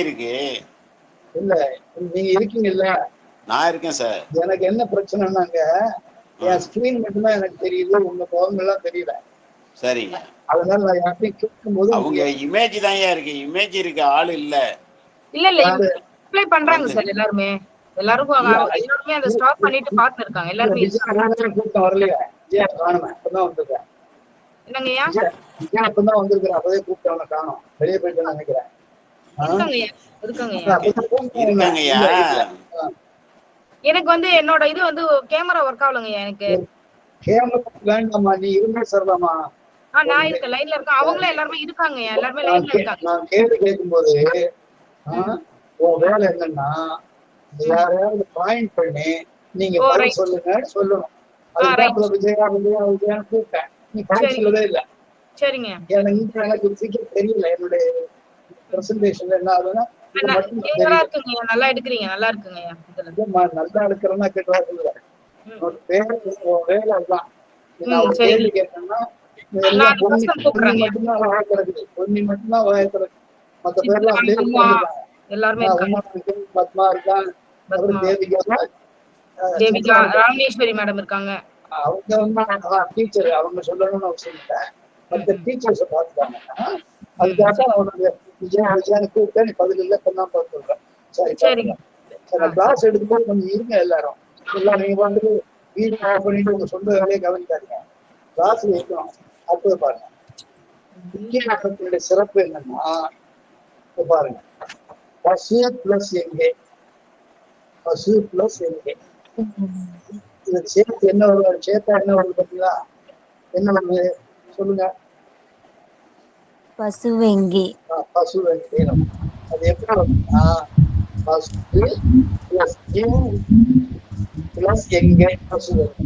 இருக்கு. இல்ல, நீங்க இருக்கீங்கல்ல? நான் இருக்கேன் சார். எனக்கு என்ன பிரச்சனைனாங்க, என் ஸ்கிரீன் மட்டும்தான் எனக்கு தெரியுது, உங்க முகம் எல்லாம் தெரியல. சரிங்க. அதனால நான் யார்ட்டையும் கேட்கும்போது அவங்க இமேஜ் தான் இமேஜ் இருக்கு, ஆள் இல்ல. இல்ல அப்ளை பண்றாங்க சார் எல்லாருமே. எல்லாருமே அதை ஸ்டாப் பண்ணிட்டு பார்த்து இருக்காங்க எல்லாருமே. கூட்டம் வரலையா? விஜயா காணுமே, இப்பதான் வந்திருக்கேன். என்னங்கய்யா? விஜயா இப்பதான் வந்திருக்கிறேன், அப்பவே கூப்பிட்டு அவனை காணும், வெளியே போயிட்டு நினைக்கிறேன். எனக்கு வந்து என்னோட இது வந்து கேமரா ஒர்க் ஆகலங்கய்யா. எனக்கு கேமரா வேண்டாமா, நீ இருந்தா சொல்லலாமா? நான் இருக்க லைன்ல இருக்கேன், அவங்களும் எல்லாருமே இருக்காங்க, எல்லாருமே லைன்ல இருக்காங்க. நான் கேள்வி கேட்கும்போது உன் வேலை என்னன்னா, யாரையாவது பாயிண்ட் பண்ணி நீங்க பதில் சொல்லுங்க சொல்லணும். அதுதான் விஜயா விஜயான்னு கூப்பிட்டேன், நீ பாயிண்ட் சொல்லவே இல்லை. சரிங்க. எனக்கு சீக்கிரம் தெரியல என்னுடைய பிரசன்டேஷன் என்ன ஆகுதுன்னா, நல்லா எடுக்கிறீங்க, நல்லா இருக்குங்க. நல்லா எடுக்கிறேன்னா கேட்டா சொல்லுவேன். வேலை அதுதான். நான் கேள்வி கேட்டேன்னா மட்டும்தான் வாய்க்கிறது, பொன்னி மட்டும்தான் வாய்க்கிறது. மத்த பேர்லாம் அப்படியே பத்மா இருக்கான், அப்புறம் தேவிகா ராமேஸ்வரி மேடம் இருக்காங்க. அவங்க வந்து டீச்சர், அவங்க சொல்லணும்னு அவசியம் இல்லை. மற்ற டீச்சர்ஸை பார்த்துட்டாங்க. அதுக்காக அவனுடைய விஜயானு கூப்பிட்டேன், நீ பதில் இல்லை இப்பதான் பார்த்து சொல்றேன். சரி சரி, கிளாஸ் எடுக்கும்போது கொஞ்சம் இருங்க எல்லாரும். நீங்க வந்து வீடு ஆஃப் பண்ணிட்டு உங்க சொந்த வேலையை கவனிக்காதீங்க, கிளாஸ் வைக்கணும். அப்போ பாருங்க, முக்கிய சிறப்பு என்னன்னா, பாருங்க, பசு பிளஸ் எங்கே, பசு பிளஸ் எங்கே, இது சேர்த்து என்ன வருது, சேர்த்தா என்ன வருது பாத்தீங்களா? என்ன வருது சொல்லுங்க? பசுவெங்கி. பசுவெங்கி. அது எப்படி வருதுன்னா, பசு பிளஸ் பிளஸ் எங்கே, பசுவெங்கி.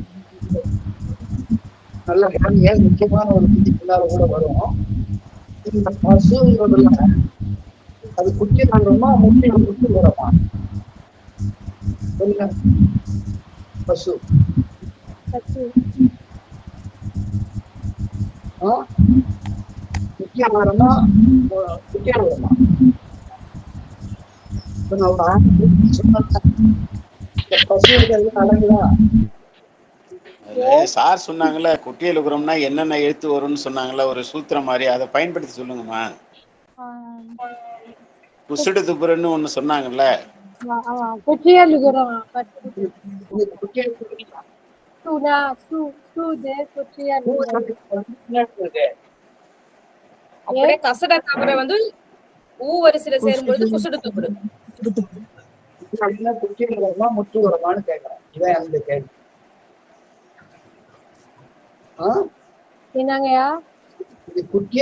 நல்ல கவனிங்க, முக்கியமான ஒரு விதி பின்னால கூட வரும். இந்த பசுங்கிறதுல அது குட்டி வருமா, முட்டி குட்டி வருமா? சொல்லுங்க. பசு முக்கிய வருமா, குட்டியா வருமா? பசு இருக்கிறது அழகுதா? சார் சொன்னாங்கல்ல, குட்டியல் உகுரம்னா என்னென்ன எழுத்து வரும்னு சொன்னாங்கல்ல, ஒரு சூத்திரம் மாதிரி, அதை பயன்படுத்தி சொல்லுங்கம்மா. குசுடு துப்புரன்னு ஒண்ணு சொன்னாங்கல்ல. அப்படியே கசட தவிர வந்து ஊ வரிசையில சேரும்பொழுது குசுடு துப்புரு. முத்து உரமானு கேட்கிறேன். இதான் அந்த கேள்வி. என்னங்கயா? இது குட்டிய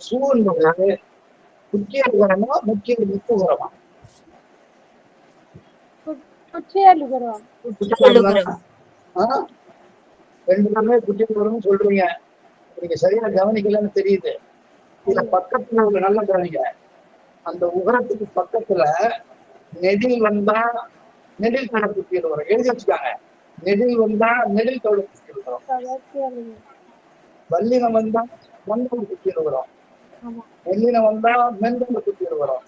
சூழ்நிலை குட்டிய உரமா, முக்கிய முத்து உரமா? ரெண்டு பேருமே குட்டிய உரம்னு சொல்றீங்க, நீங்க சரியா கவனிக்கலன்னு தெரியுது. இதுல பக்கத்துல ஒரு நல்ல கவனிக்க, அந்த உகரத்துக்கு பக்கத்துல நெடில் வந்தா நெடில் தோட குட்டியல் வரும், எழுதி வச்சுக்காங்க. நெடில் வந்தா நெடில் தோட குட்டியல் வரும், வல்லினம் வந்தா மந்தம் குட்டியல் வரும், மெல்லினம் வந்தா மெந்தம் குட்டியல் வரும்,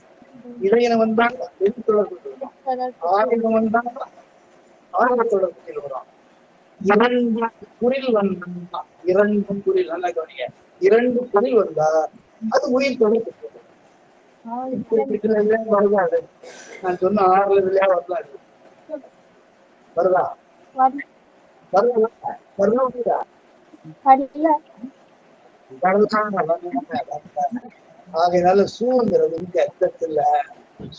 இடையினம் வந்தா எழுத்தோட குட்டி வரும், ஆயுதம் வந்தா ஆயுதத்தோட குட்டியல் வரும். இரண்டு குறில் வந்தா, இரண்டு குறில் நல்லா கவனிங்க, இரண்டு குறில் வந்தா அது உயிர் தொகை குட்டியல். வருதா? நான் சொன்ன 6 இதுலயா வரலாம், வருதா? ஆகையினால சூழ்கிறது இங்க அர்த்தத்துல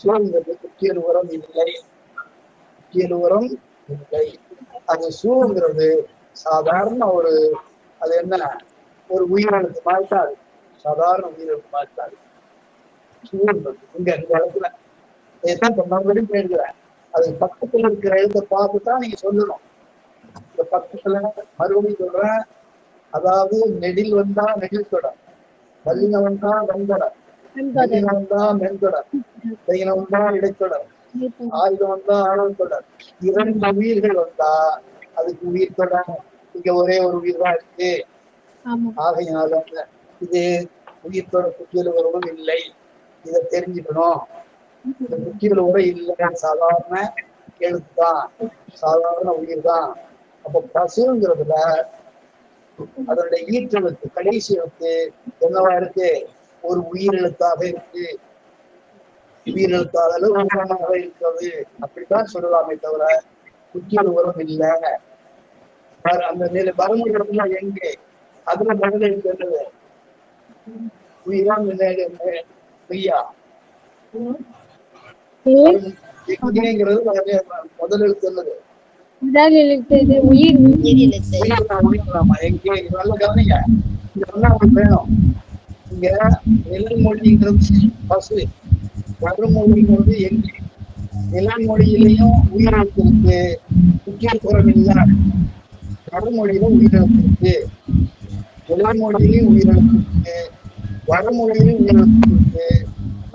சூழ்கிறது குட்டியல் உரம் இல்லை, குட்டியல் உரம் இல்லை. அது சூழ்கிறது சாதாரண ஒரு, அது என்ன, ஒரு உயிரினத்து மாற்றாது, சாதாரண உயிரினத்து மாற்றாது. சூழ்றது இங்க இந்த இடத்துல மறுபடியும் எழுதுறேன். அது பக்கத்துல இருக்கிற எழுத பார்த்துதான் நீங்க சொல்லணும். இந்த பக்கத்துல மறுபடியும் சொல்றேன், அதாவது நெடில் வந்தா நெடில் தொடர், வல்லினம் வந்தா வந்தடர், மென்தொடர் மெல்லினம் வந்தா மென்தொடர், தையினம் வந்தா இடைத்தொடர், ஆயுதம் வந்தா ஆழத்தொடர். 2 உயிர்கள் வந்தா அதுக்கு உயிர் தொடர். இங்க ஒரே ஒரு உயிர் தான் இருக்கு. ஆமா ஆகையினால இது உயிர் தொடர் குற்றியல் உறவு இல்லை. இதை தெரிஞ்சுக்கணும். இந்த குற்றியல் உறவு இல்லை, சாதாரண எழுத்துதான், சாதாரண உயிர் தான். அப்ப பசுங்கிறதுல அதனுடைய ஈற்றெழுத்து கடைசி எழுத்து என்னவா இருக்கு? ஒரு உயிரெழுத்தாக இருக்கு. உயிரெழுத்தாக உரமாக இருக்கிறது, அப்படித்தான் சொல்லலாமே தவிர குற்றியல் உரம் இல்லை. அந்த நிலை வரமுறையில எங்கே அதுல பதில் எழுத்து உயிரான் மெய்யா எங்கேங்கிறது முதல் எழுத்து என்னது? முதல் எழுத்து இது உயிர். உயிராமா எங்கே? நல்ல கவனிங்க, இதெல்லாம் உங்களுக்கு வேணும். இங்க நிலமொழிங்கிறது பசு, வருமொழிங்கிறது எங்கே. நிலமொழியிலையும் உயிரெழுத்து இருக்கு, குற்றியல் குறம் இல்லை. வடமொழியில உயிரெழுத்து இருக்கு, நிலமொழியிலையும் உயிரெழுத்து இருக்கு, வடமொழியிலும் உயிரெழுத்து இருக்கு.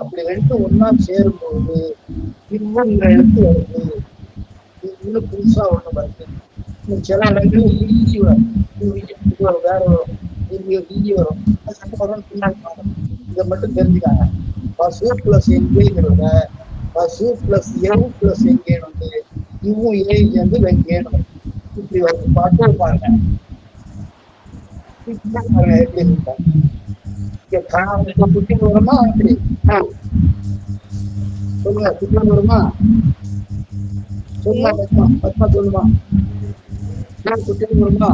அப்படி 2 ஒன்னா சேரும்போது இன்னும் எழுத்து வருது. இன்னும் புதுசா ஒண்ணு வருது. சில இடங்கள்ல ஈ வரும், வேற வரும், ஈ வரும், வரும். இதை மட்டும் தெரிஞ்சுக்காங்க. பசு பிளஸ் எங்கேங்கிறத பசு பிளஸ் எவ் பிளஸ் எங்கேன்னு வந்து இவ்வும் இலை சேர்ந்து வெங்கேனும் இப்படி வந்து பார்த்து பாருங்க. எப்படி இருக்காங்க குட்டி வருமா? அப்படி சொல்லுங்க, குட்டி வருமா? சொல்லுமா பத்மா, பத்மா சொல்லுமா, குட்டி வருமா?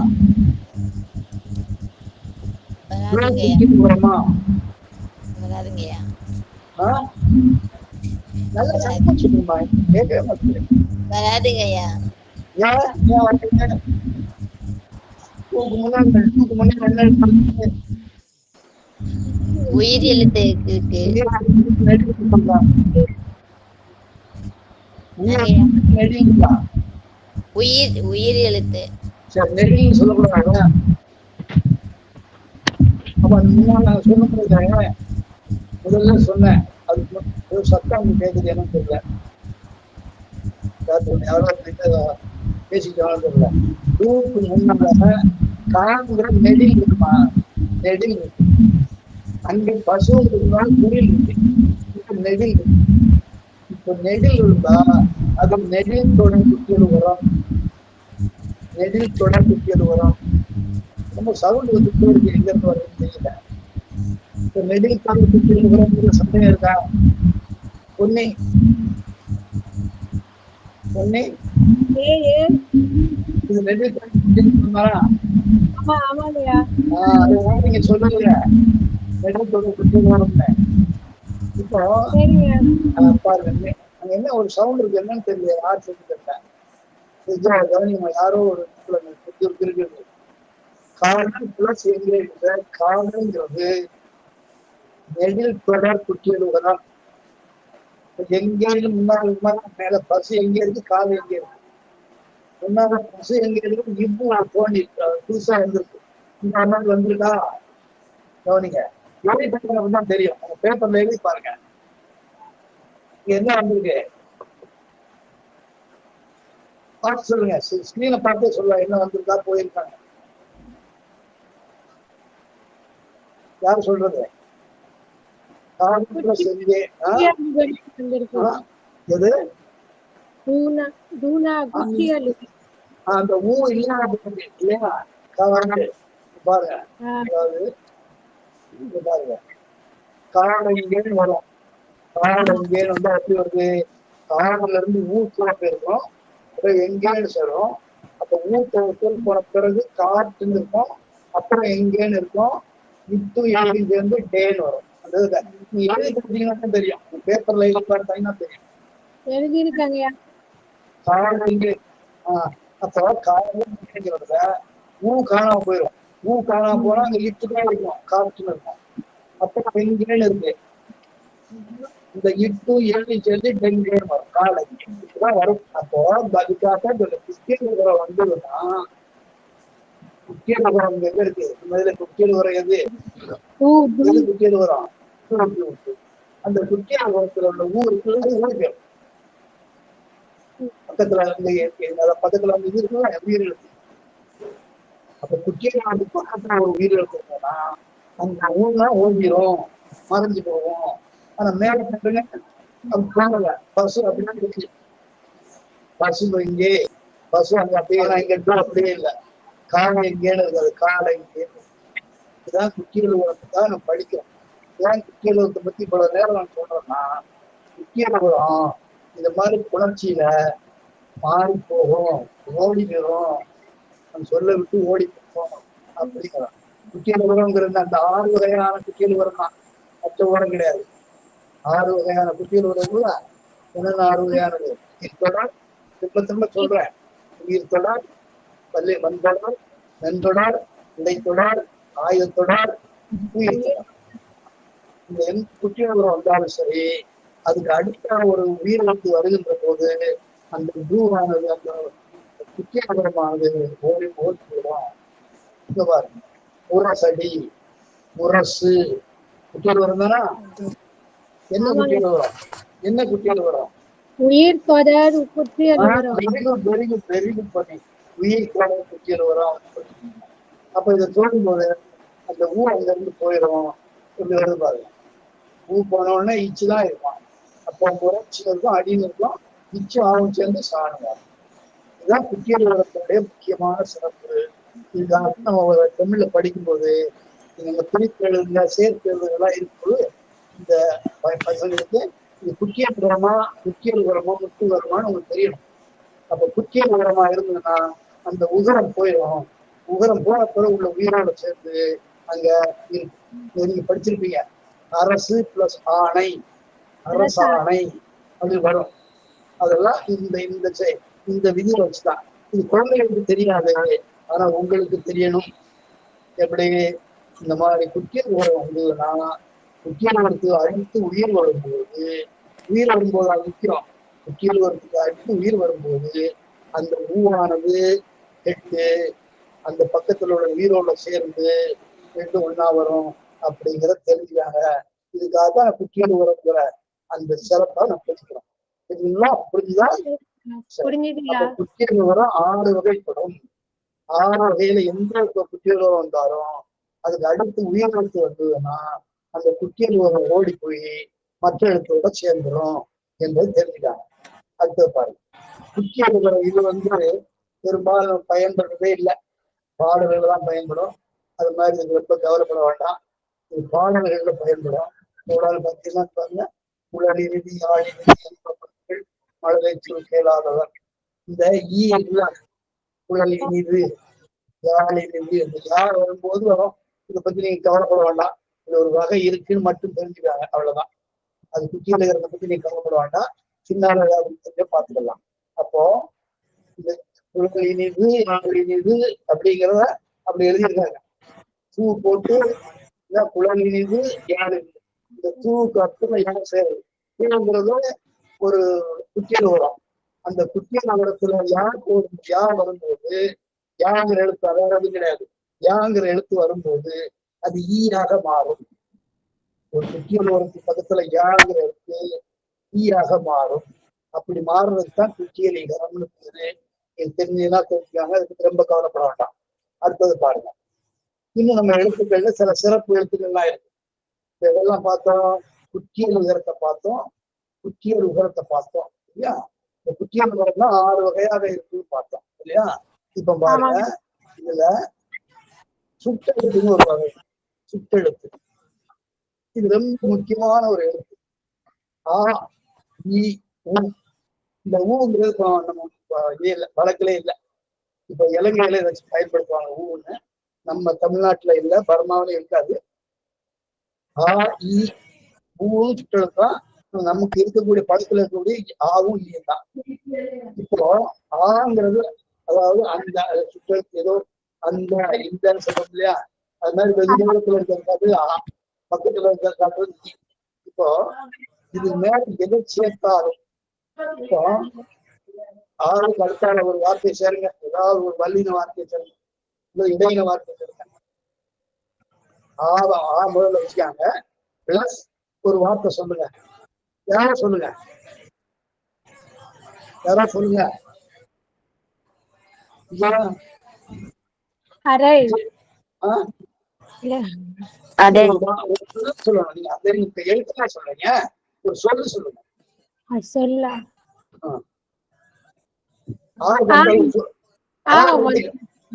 குட்டி வருமா? நல்லா சத்தம் சொல்லுமா, கேட்கவே மாட்டேன். வராதுங்கய்யா. உயிர் எழுத்து உயிர் உயிர் எழுத்து நெடின்னு சொல்லக்கூடாது. அப்ப சொல்ல முடியாது. முதல்ல சொன்னேன், அது சத்தம் கேட்குது எனக்கு தெரியல, யாரோ பேசிக்கலாம் தெரியல. டூக்கு முன்னால காங்கிற நெடில் இருக்குமா? நெடில் இருக்கு. அங்கே பசுங்கிறதுனால குரில் இருக்கு, இப்ப நெடில் இருக்கு. இப்ப நெடில் இருந்தா அது நெடில் தொடர் குற்றியல் உரம், நெடில் தொடர் குற்றியல் உரம். நம்ம சவுண்ட் வந்து போயிருக்கு, எங்க இருந்து வருதுன்னு தெரியல. இப்ப நெடில் தொடர் குற்றியல் உரம் சந்தேகம் இருக்கா? பொன்னி பொன்னி இது நெடில் நீங்க சொல்லுங்க. இப்போ பாருங்க, அங்க என்ன ஒரு சவுண்ட் இருக்கு, என்னன்னு தெரியல, யார் சொல்லி தெரியல. கவனிமா, யாரோ ஒரு இருக்குது. காரணம் பிளஸ் எங்க காரணங்கிறது நெடில் தொடர் குற்றியல் உரம். எங்கேயும் முன்னாள் மேல பசு எங்க இருக்கு, கால் எங்க இருக்கு, முன்னாள் பசு எங்க இருக்கு, இப்போ தோண்டி புதுசா வந்திருக்கு. இந்த அண்ணாடி வந்திருக்கா? கவனிங்க, எழுதி தான் தெரியும். உங்க பேப்பர்ல எழுதி பாருங்க, என்ன வந்திருக்கு பார்த்து சொல்லுங்க. ஸ்கிரீனை பார்த்தே சொல்லலாம் என்ன வந்திருக்கா, போயிருக்காங்க. யாரு சொல்றது? எது அந்த ஊ இல்லாத இல்லையா? பாருங்க, அதாவது பாருங்க, காரணம் இங்கேன்னு வரும். காரணம் இங்கேன்னு வந்து அப்படி வருது. காரணம்ல இருந்து ஊத்துல இருக்கும், அப்புறம் எங்கேன்னு சேரும். அப்ப ஊத்தல் போன பிறகு காற்றுன்னு இருக்கும், அப்புறம் எங்கேன்னு இருக்கும், இட்டு எழுதி சேர்ந்து டேன்னு வரும். அந்த நீ எழுதி கொடுத்தீங்கன்னா தெரியும், பேப்பர்ல எழுதி பார்த்தீங்கன்னா தெரியும். எழுதிருக்காங்க. காரணம் இங்கே அப்போ காரணம் ஊ காணாம போயிடும். ஊ காணாம போனா அங்க இட்டுதான் இருக்கும், காற்றுன்னு இருக்கும். அப்புறம் எங்கேன்னு இருக்கு, இந்த இட்டு எழுதி சேர்ந்து டெங்கேன்னு வரும், காலை இப்பதான் வரும். அப்போ அதுக்காக குக்கியல் உரம் வந்ததுன்னா, குக்கியல் உரம் எங்க இருக்கு? முதல்ல குக்கியல் உரம் எது? குக்கியல் உரம் அந்த குட்டியாபுரத்துல உள்ள ஊருக்கு ஊர் பேர் பக்கத்துல பக்கத்துல வந்து இது இருக்குல்ல உயிரிழப்பு. அப்ப குட்டியாபுரத்து பக்கத்துல ஒரு உயிரிழப்பு இருந்தோம்னா அந்த ஊர்னா ஓடிரும், மறைஞ்சு போவோம். ஆனா மேல சொல்லுங்க அது போகல. பசு அப்படின்னா இருக்கு. பசு இங்கே பசு அங்க அப்படியே இங்க அப்படியே இல்லை. காலை எங்கேன்னு இருக்காது, காலை இங்கே. இதுதான் குட்டியலுவரத்தை தான் நம்ம படிக்கிறோம். ஏன் குட்டியலுவரத்தை பத்தி இவ்வளவு நேரம் நான் சொல்றேன்னா, குட்டியலுவரம் இந்த மாதிரி புணர்ச்சியில மாறி போகும், ஓடி போயிடும், நம்ம சொல்ல விட்டு ஓடி போகும் அப்படிங்கிறோம். குட்டியலுவரம்ங்கிறது அந்த 6 வகையான குட்டியலுவரம் தான், மற்ற உரம் கிடையாது. 6 வகையான குட்டியலுவரம் கூட என்னென்ன 6 வகையானது? தொடர், திரும்ப திரும்ப சொல்றேன். உயிர் தொடர், பள்ளி வந்தொடர், நென்றொடர், இடைத்தொடர், ஆயுதத்தொடர், உயிர் தொடர். இந்த எந்த குட்டியலுவரம் வந்தாலும் சரி, அதுக்கு அடுத்த ஒரு உயிரிழப்பு வருகின்ற போது அந்த குருவானது அந்த குட்டியலுவரமானது ஓடி போயிடும். இங்க பாருங்க, முரசடி, முரசு குட்டியலுவரம் தானா? என்ன குட்டியலுவரம்? என்ன குட்டியலுவரம்? உயிர் தொடர் குட்டியலுவரம். உயிர் தொடர் குட்டியலுவரம். அப்ப இதை சொல்லும் போது அந்த ஊ அங்க இருந்து போயிடும். இப்படி வருது பாருங்க. ஊ போன உடனே இச்சுதான் இருக்கும். அப்போ முறைச்சி இருக்கும், அடின்னு இருக்கும், இச்சு ஆவும் சேர்ந்து சாணுவார். இதுதான் குட்டியலுவரத்தினுடைய முக்கியமான சிறப்பு. இதுக்காக நம்ம தமிழ்ல படிக்கும்போது நம்ம குறிப்பெழுதுல சேர்ப்பெழுதுலாம் இருக்கும்போது இந்த பசங்களுக்கு இது குட்டியலுவரமா குட்டியலுவரமா முட்டு வருமானு உங்களுக்கு தெரியணும். அப்ப குட்டியலுவரமா இருந்ததுன்னா அந்த உகரம் போயிடும். உகரம் போன பிறகு உள்ள உயிரோட சேர்ந்து அங்க இருக்கு. நீங்க படிச்சிருப்பீங்க, அரசு பிளஸ் ஆணை, அரசாணை அப்படி வரும். அதெல்லாம் இந்த விதியை வச்சுதான். இது குழந்தைகளுக்கு தெரியாது, ஆனா உங்களுக்கு தெரியணும். எப்படி இந்த மாதிரி குட்டியலுவரம் வந்ததுன்னா, குட்டியலுவரத்துக்கு அடுத்து உயிர் வரும்போது, உயிர் வரும்போது அது முக்கியம். குட்டியலுவரத்துக்கு அடுத்து உயிர் வரும்போது அந்த ஊவானது கெட்டு அந்த பக்கத்துல உள்ள உயிரோட சேர்ந்து ரெண்டு ஒன்னா வரும் அப்படிங்கிறத தெரிஞ்சுக்காங்க. இதுக்காக தான் குட்டியலுவரங்கிற அந்த சிறப்பா நம்ம படிக்கிறோம். இதெல்லாம் புரிஞ்சுதான். குட்டியலுவரம் 6 வகைப்படும். 6 வகையில எந்த குட்டியலுவரம் வந்தாலும் அதுக்கு அடுத்து உயிரெழுத்து வந்ததுன்னா அந்த குட்டியலுவரம் ஓடி போய் மற்ற எழுத்தோட சேர்ந்துடும் என்பது தெரிஞ்சுக்காங்க. அடுத்தது பாருங்க, குட்டியலுவரம் இது பெரும்பாலும் பயன்படுறதே இல்லை, பாடல்கள் தான் பயன்படும். அது மாதிரி இது ரொம்ப கவலைப்பட வேண்டாம். இது பாடல்கள்ல பயன்படும். பார்த்தீங்கன்னா பாருங்க, உடலி நிதி ஆழி நிதி என்பவர்கள் மழலை சொல் கேளாதவர். இந்த உடலி நிதி யாழி நிதி யார் வரும்போது வரும். இதை பத்தி நீங்க கவலைப்பட வேண்டாம். இது ஒரு வகை இருக்குன்னு மட்டும் தெரிஞ்சுக்காங்க, அவ்வளவுதான். அது குட்டியலுவரத்தை பத்தி நீங்க கவலைப்பட வேண்டாம். சின்ன ஏதாவது பார்த்துக்கலாம். அப்போ இந்த குழல் இனிது இனிது அப்படிங்கிறத அப்படி எழுதியிருக்காங்க. பூ போட்டு குழல் இனிது யாரு, இந்த பூவுக்கு அர்த்தம் யார் சேருது. பூங்கிறது ஒரு குட்டியலுவரம். அந்த குட்டியலுவரத்துல யார் வரும்போது யாங்கிற எழுத்து, அதாவது கிடையாது, யாங்கிற எழுத்து வரும்போது அது ஈயாக மாறும். ஒரு குட்டியலுவரத்துக்கு பக்கத்துல யாங்கிற எழுத்து ஈயாக மாறும். அப்படி மாறுறதுக்கு தான் குட்டியலிகரம்னு பேரு. தெரிஞ்சதுன்னா தெரிஞ்சுக்காங்க, அதுக்கு ரொம்ப கவலைப்பட வேண்டாம். அடுத்தது பாருங்க, இன்னும் நம்ம எழுத்துக்கள்ல சில சிறப்பு எழுத்துக்கள்லாம் இருக்கு. இதெல்லாம் பார்த்தோம், குட்டியல் உகரத்தை பார்த்தோம், குட்டியல் உகரத்தை பார்த்தோம் இல்லையா? இந்த குட்டியல் உகரம் தான் 6 வகையாக இருக்குன்னு பார்த்தோம் இல்லையா? இப்ப பாருங்க, இதுல சுட்டெழுத்துன்னு ஒரு வகை. சுட்டெழுத்து இது ரொம்ப முக்கியமான ஒரு எழுத்து. ஆ இ உ. இந்த ஊங்கிறது நம்ம இதே இல்லை, வழக்கிலே இல்லை. இப்ப இலங்கையில வச்சு பயன்படுத்துவாங்க ஊன்னு. நம்ம தமிழ்நாட்டுல இல்லை, பர்மாவில இருக்காது. ஆ இ ஊவும் சுட்டெழுத்தான். நமக்கு இருக்கக்கூடிய பழத்துல இருக்கக்கூடிய ஆவும் ஈயும் தான். இப்போ ஆங்கிறது அதாவது அந்த சுற்றெழுத்து ஏதோ அந்த இந்தன்னு சொல்றோம் இல்லையா? அது மாதிரி வெகு தூரத்துல இருக்கிறது ஆ, பக்கத்துல இருக்கிறது ஈ. இப்போ இது மேல எதை சேர்த்தாலும், இப்போ ஆளுக்கு அடுத்தால ஒரு வார்த்தையை சேருங்க, ஏதாவது ஒரு வல்லின வார்த்தையை சேருங்க, இல்லை இடையின வார்த்தையை சேருங்க. ஆ முதல்ல வச்சுக்காங்க, பிளஸ் ஒரு வார்த்தை சொல்லுங்க. யாரா சொல்லுங்க, யாரா சொல்லுங்க. அரை ஆ? இல்ல அதே சொல்லணும். நீங்க அதை நீங்க எழுத்துனா சொல்றீங்க, ஒரு சொல்லு சொல்லுங்க. சொல்ல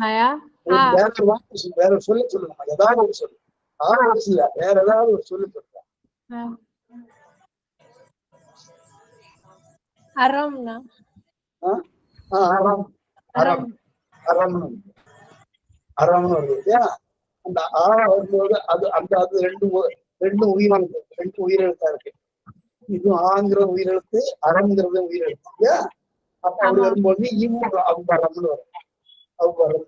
ஆயா வேற ஒரு வார்த்தை சொல்லு, வேற ஒரு சொல்லு சொல்லுங்க. ஏதாவது ஒரு சொல்லு. ஆறு இல்ல, வேற ஏதாவது ஒரு சொல்லு சொல்லுங்க. அறம்னா அறம், அறம், அறம்னு அறம்னு வருது இல்லையா? அந்த வரும்போது அது அந்த அது ரெண்டு உயிரெழுத்து, ரெண்டு உயிரெழுத்தா இருக்கு. இது ஆங்கிற உயிரெழுத்து, அறம்ங்கிறது உயிரெழுத்து இல்லையா? அப்ப அப்படி வரும்போது அவ்வரம்னு வரும். அவ்வரம்,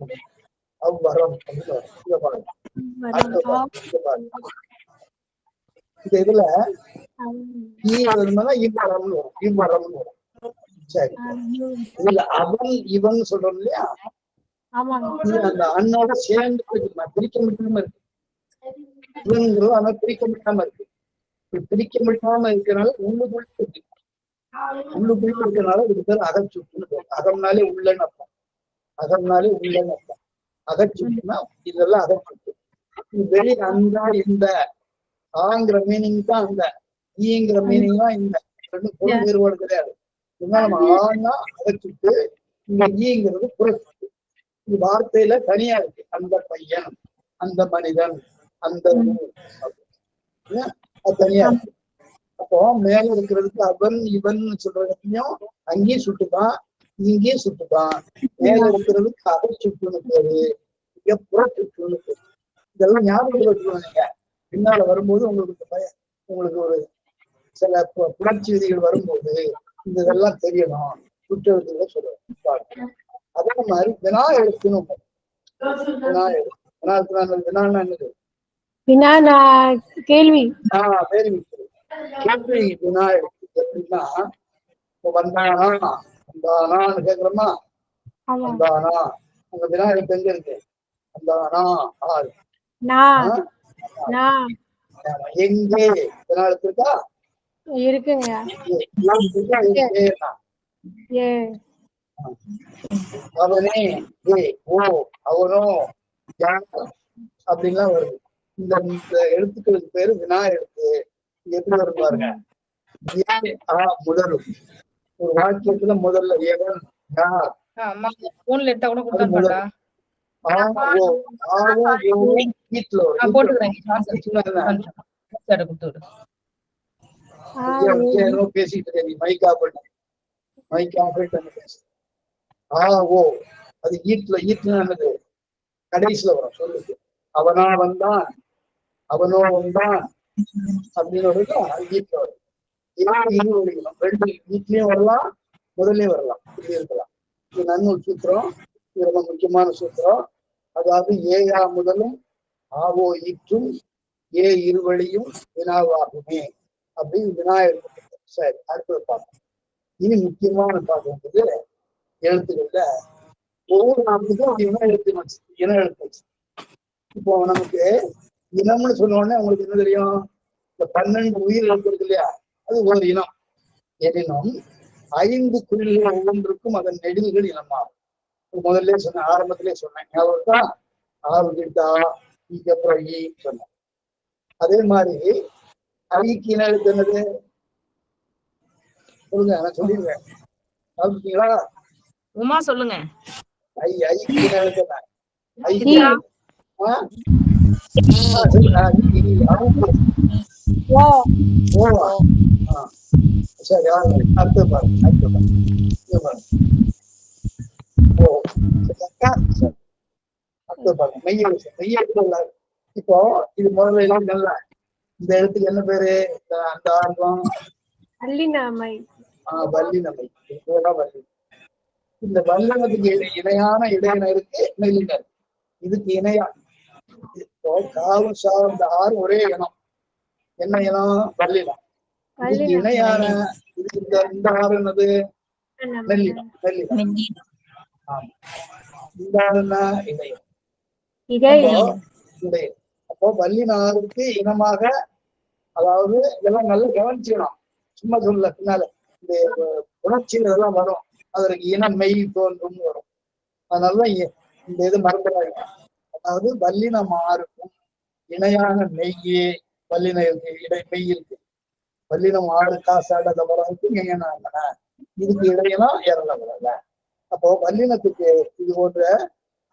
அவ்வரம் அப்படின்னு வரும். இத பாருங்க, இந்த இதுல இவ்வரம்னு வரும், இவ்வரம்னு வரும். சரி, இதுல அவன் இவன் சொல்றோம் இல்லையா? இது அந்த அண்ணோட சேர்ந்து பிரிக்க முடியாம இருக்கு. இவனுங்கிறது ஆனா பிரிக்க முடியாம இருக்கு. பிரிக்க முடியாம இருக்கிறனால உள்ளுக்குள்ள இருக்கு. உள்ளுக்குள்ள இருக்கிறனால இதுக்கு பேர் அகச்சுட்டுன்னு பேர். அகம்னாலே உள்ளன்னு அர்த்தம். அகம்னாலே உள்ளன்னு அர்த்தம். அகச்சுட்டுன்னா இதெல்லாம் அகச்சுட்டு. வெளி அந்த இந்த ஆங்கிற மீனிங் தான் அந்த, ஈங்கிற மீனிங் தான் இந்த. ரெண்டு பொருள் வேறுபாடு கிடையாது. நம்ம ஆனா அகச்சுட்டு, இந்த ஈங்கிறது புறச்சுட்டு. இது வார்த்தையில தனியா இருக்கு. அந்த பையன், அந்த மனிதன், அந்த அது தனியா இருக்கு. அப்போ மேல இருக்கிறதுக்கு அவன் இவன் சொல்றதையும் அங்கேயும் சுட்டுதான், இங்கேயும் சுட்டுதான். மேல இருக்கிறதுக்கு அகை சுட்டுன்னு பேரு, இங்க புற சுட்டுன்னு பேரு. இதெல்லாம் ஞாபகத்துல வச்சுக்கோங்க. பின்னால வரும்போது உங்களுக்கு ஒரு சில புணர்ச்சி விதிகள் வரும்போது இந்த இதெல்லாம் தெரியணும். சுற்றெழுத்துக்களை சொல்லுவேன். அதே மாதிரி வினா எழுத்துன்னு வினா என்னது? கேள்வி. கேள்வி வினா எழுத்து எப்படின்னா, வந்தானா வந்தானான்னு கேக்குறோமா? வந்தானா, அந்த வினா எழுத்து எங்க இருக்கு? வந்தானா ஆறு. எங்கே வினா எழுத்து இருக்கா? இருக்குங்க. அவனே, ஓ, அவனோ, அப்படின்லாம் வருது. இந்த எழுத்துக்களுக்கு பேரு வினா எழுத்து. எப்படி வரும் பாருங்க. முதலும் ஒரு வாக்கியத்துல முதல்ல எவன், யார், பேசிட்டு இருக்க. நீ மைக் ஆஃப் பண்ணு, மைக் ஆஃப் பண்ணி பேசு. அது ஈட்டுல என்னது? கடைசியில வரும் சொல்லுது. அவனா வந்தான், அவனோ வந்தான் அப்படின்னு வருது. ஈட்டுல வரும். ரெண்டு வீட்லயும் வரலாம், முதல்லயும் வரலாம், இப்படி இருக்கலாம். இது நன்னூல் சூத்திரம். இது ரொம்ப முக்கியமான சூத்திரம். அதாவது ஏயா முதலும் ஆவோ ஈற்றும் ஏ இருவழியும் வினாவாகுமே அப்படின்னு விநாயகர். சரி, அடுத்தது பார்ப்போம். இனி முக்கியமான பார்க்கும்போது எழுத்துக்கள்ல ஒவ்வொரு நாட்டுக்கும் இன எழுத்து வச்சு, இன எழுத்து வச்சு. இப்போ நமக்கு இனம்னு சொன்ன உடனே உங்களுக்கு என்ன தெரியும்? இந்த 12 உயிர் எழுத்து இருக்கு இல்லையா, அது ஒரு இனம். எனினும் 5 குறில்கள் ஒவ்வொன்றுக்கும் அதன் நெடில்கள் இனமாகும். முதல்ல சொன்னேன், ஆரம்பத்திலே சொன்னேன், ஞாபகம். ஆறுகிட்டா அப்புறம் ஈ சொன்னேன். அதே மாதிரி ஐக்கு இன எழுத்து என்னது சொல்லுங்க, நான் சொல்லிடுவேன். சாப்பிட்டீங்களா? உமா சொல்லுங்க. ஐக்கு இன எழுத்து என்ன? சரி, அடுத்து பாருங்க. அடுத்து பாருங்க, மெய்யெழுத்து. மெய்யெழுத்து இப்போ இது முதல்ல எல்லாம் நல்லா. இந்த எழுத்துக்கு என்ன பேரு? அந்த ஆர்வம் வல்லினமை. வல்லினமை. வல்லி. இந்த வல்லினத்துக்கு இணையான இடையின இருக்கு மெல்லினர். இதுக்கு இணையா இப்போ காவும் சார்ந்த ஆறு ஒரே இனம். என்ன இனம்? வல்லினம். இதுக்கு இணையான இந்த ஆறு என்னது? மெல்லினம். மெல்லினம். இந்த ஆறு என்ன? இடையம். அப்போ வல்லின ஆறுக்கு இனமாக அதாவது இதெல்லாம் நல்லா கவனிச்சுக்கணும். சும்மா சொல்லல, பின்னால இந்த உணர்ச்சிகள் இதெல்லாம் வரும், அதற்கு இனம் மெய் தோன்றும் வரும். அதனாலதான் இந்த இது மறந்துடாதீங்க. அதாவது வல்லினம் ஆறுக்கும் இணையான மெய்யே வல்லின இருக்கு, மெய் இருக்கு. வல்லினம் ஆறு காசாட வரவுக்கு இணையான இதுக்கு இடையெல்லாம் ஏறல வரல. அப்போ வல்லினத்துக்கு இது போன்ற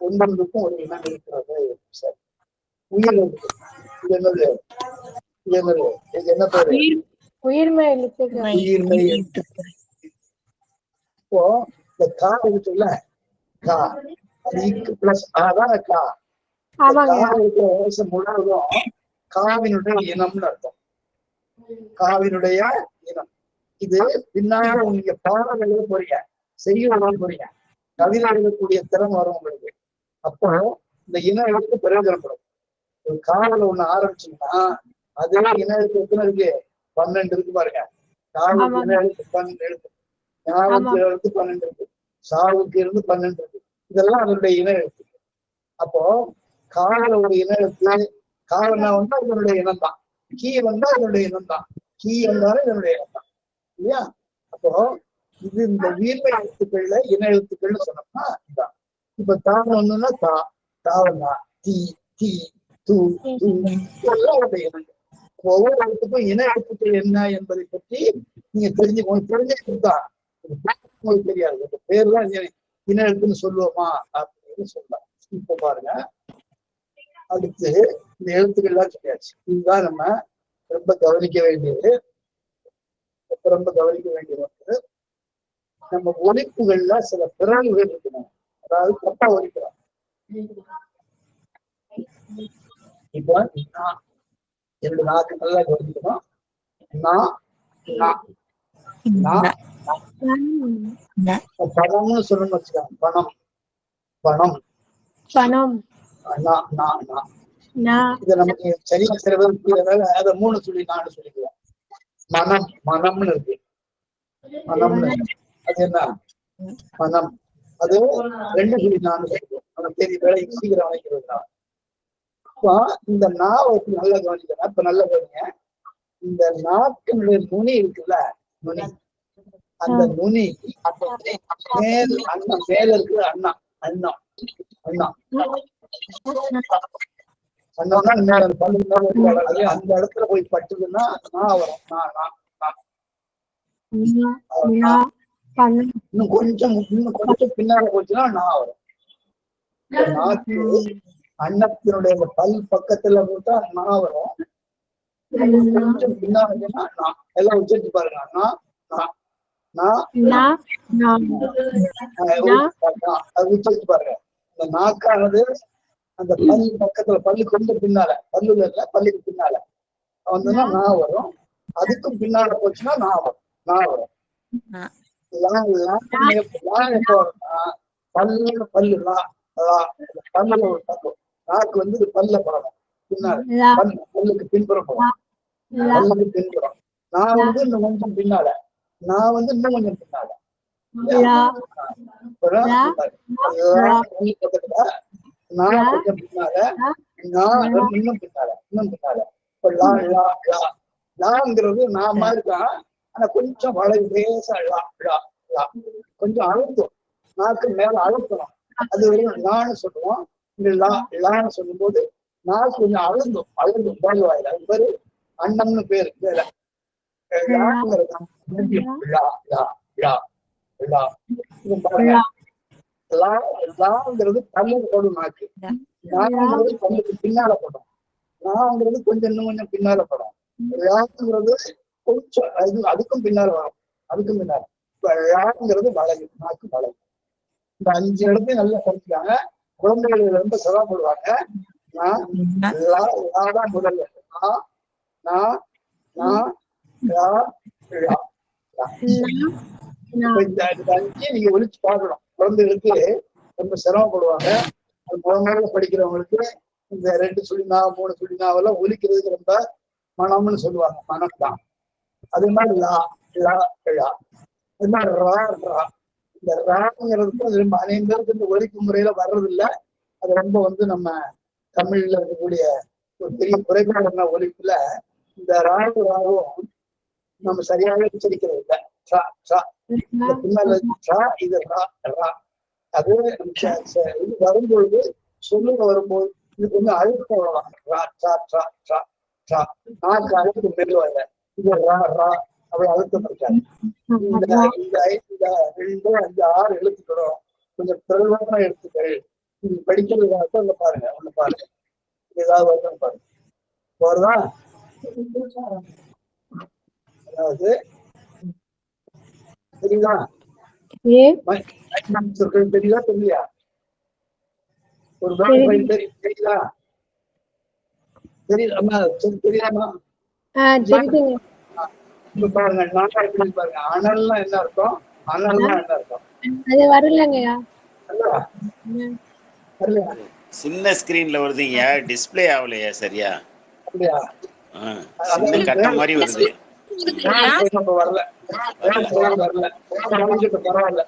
ஒன்றொன்றுக்கும் ஒரு இனம் இருக்கிறது. சரி, உயிர் இருக்கு. இது என்னது? இது என்னது? இது என்ன பேரு? உயிர்மை எழுத்துக்கள். உயிர்மை எழுத்து. இப்போ இந்த கா இருக்குல்ல, கா அது இக்கு பிளஸ் ஆதான் கா. முழுவதும் காவினுடைய இனம்னு அர்த்தம். காவினுடைய இனம். இது பின்னால நீங்க பாடம் எழுத போறீங்க, செய்ய போறீங்க, கவிதை எழுதக்கூடிய திறன் வரும் உங்களுக்கு. அப்போ இந்த இன எழுத்து பிரயோஜனப்படும். ஒரு காவல ஒண்ணு ஆரம்பிச்சீங்கன்னா அதே இன எழுத்து எத்தனை இருக்கு? 12 இருக்கு பாருங்க. காவுக்கு இன எழுத்து 12 எழுத்து, ஞாவுக்கு எழுத்து 12 இருக்கு, சாவுக்கு இருந்து 12 இருக்கு. இதெல்லாம் அதனுடைய இன எழுத்து. அப்போ காவல ஒரு இன எழுத்து, காவனா வந்தா இதனுடைய இனம் தான், கீ வந்தா இதனுடைய இனம் தான், கீ வந்தாலும் இதனுடைய இனம் தான், இல்லையா? அப்போ இது இந்த உயிர்மை எழுத்துக்கள்ல இன எழுத்துக்கள்னு சொன்னோம்னா இதுதான். இப்ப தான் ஒண்ணுன்னா தா, தாவனா, தீ, தீ, தூ, தூ, இதெல்லாம் இனங்கள். ஒவ்வொரு எழுத்துக்கும் இன எழுத்துக்கள் என்ன என்பதை பற்றி நீங்க தெரிஞ்சுதான். உங்களுக்கு தெரியாது இந்த பேர்லாம் இன எழுத்துன்னு சொல்லுவோமா அப்படின்னு சொல்லலாம். இப்ப பாருங்க, அடுத்து இந்த எழுத்துக்கள்லாம் சொல்லியாச்சு. இதுதான் நம்ம ரொம்ப கவனிக்க வேண்டியது. ரொம்ப கவனிக்க வேண்டியது வந்து நம்ம ஒலிப்புகள்ல சில பிறழ்வுகள் இருக்கணும். அதாவது தப்பா ஒலிக்கிறோம். இப்போ என்னோட நாக்கு நல்லா கவனிக்கணும். பணம்னு சொல்லணும்னு வச்சுக்காங்க. பணம், பணம், பணம். இத நமக்கு சரியா சிறப்பு. அதை 3 சொல்லி 4 சொல்லிக்குவோம். மனம், மனம்னு இருக்கு. மனம்னு அது என்ன? மனம். அது 2 சொல்லி 4 சொல்லிக்குவோம். நமக்கு தெரிய வேலை சீக்கிரம் வாங்கிக்கிறதுனால. இப்போ இந்த நாவுக்கு நல்லா கவனிக்கிறேன். இப்ப நல்லா கவனிங்க. இந்த நாட்டினுடைய நுனி இருக்குல்ல, நுனி, அந்த நுனி மேல் அண்ணம், மேல இருக்கிற அண்ணம், அண்ணம், அண்ணம், அண்ணம்னா அந்த இடத்துல போய் பட்டுதுன்னா நான் வரும். இன்னும் கொஞ்சம் பின்னால போச்சுன்னா நான் வரும். நாக்கு அன்னத்தினுடைய பல் பக்கத்துல போட்டா நான் வரும். கொஞ்சம் பின்னாடினா நான். எல்லாம் உச்சரிச்சு பாருங்க. அது உச்சரிச்சு பாருங்க. இந்த நாக்கானது அந்த பல்லு பக்கத்துல, பல்லு கொஞ்சம் பின்னால, பல்லுல இல்ல, பல்லுக்கு பின்னால வந்துன்னா நான் வரும். அதுக்கும் பின்னால போச்சுன்னா நான் வரும். எப்போ வரும்னா பல்லு, பல்லுலாம் பல்லுல ஒரு பக்கம். நாக்கு வந்து இது பல்ல படணும் பின்னால, பல்லுக்கு பின்புறம் போடும், பல்லுக்கு பின்புறம். நான் வந்து இன்னும் கொஞ்சம் பின்னால, நான் வந்து இன்னும் கொஞ்சம் பின்னால. பக்கத்துல நான் கொஞ்சம் பின்னால, நான் இன்னும் பின்னால, இன்னும் பின்னால. இப்ப லாங்கிறது நான் மாதிரி தான். ஆனா கொஞ்சம் வளைவு லேசா கொஞ்சம் அழுத்தும். நாக்கு மேல அழுத்தணும். அது வரையும் லான்னு சொல்லுவோம். இந்த லான்னு சொல்லும் போது நாக்கு கொஞ்சம் அழுந்தும் பாடுவாயில. அது பேரு அன்னம்னு பேரு. லாங்கிறது பல்லு போடும். நாக்கு நாங்கிறது பல்லுக்கு பின்னால படும். நாங்கிறது கொஞ்சம் இன்னும் கொஞ்சம் பின்னால படும். லாங்கிறது கொஞ்சம் அதுக்கும் பின்னால வரும். அதுக்கும் பின்னால லாங்கிறது வளையும். நாக்கு வளையும். இந்த 5 இடத்தையும் நல்லா படிச்சுக்காங்க. குழந்தைகள் ரொம்ப சிரமப்படுவாங்க. முதல்ல இந்த 5 நீங்க ஒழிச்சு பார்க்கணும். குழந்தைகளுக்கு ரொம்ப சிரமப்படுவாங்க. முதல்ல படிக்கிறவங்களுக்கு இந்த 2 சுழினா 3 சுழினாவெல்லாம் ஒலிக்கிறதுக்கு ரொம்ப மனம்னு சொல்லுவாங்க. மனம் தான். அது மாதிரி அது மாதிரி இந்த ராங்கிறது ரொம்ப அனைவரும் பேருக்கு இந்த ஒலிப்பு முறையில வர்றது இல்லை. அது ரொம்ப வந்து நம்ம தமிழ்ல இருக்கக்கூடிய ஒரு பெரிய குறைபாடு ஒலிப்புல இந்த ராவும் நம்ம சரியாவே உச்சரிக்கிறது இல்லை. இந்த பின்னால இது அது இது வரும்பொழுது சொல்லுங்க வரும்போது இது கொஞ்சம் அழுத்தம் வரலாம். நாக்கு அழுத்தம் மெல்லுவாங்க. இது அப்படி அழுத்தம் இருக்காது. இந்த 2, 5, 6 எழுத்துக்கிறோம். கொஞ்சம் பிரபலமான எழுத்துக்கள் நீங்க படிக்கிறதுக்காக ஒண்ணு பாருங்க. ஏதாவது வருதுன்னு பாருங்க. வருதா? அதாவது தெரியுதா? தெரியுதா? தெரியலையா? ஒரு தெரியுதா? தெரியுதாமா? தெரியாமா? பாருங்க, நானா எப்படி பாருங்க. அனல்னா என்ன அர்த்தம்? அனல்னா என்ன அர்த்தம்? அது வரலங்கய்யா. சின்ன ஸ்கிரீன்ல வருதுங்க, டிஸ்பிளே ஆகலையா சரியா? அப்படியா? சின்ன கட்ட மாதிரி வருது. வரல பரவாயில்ல.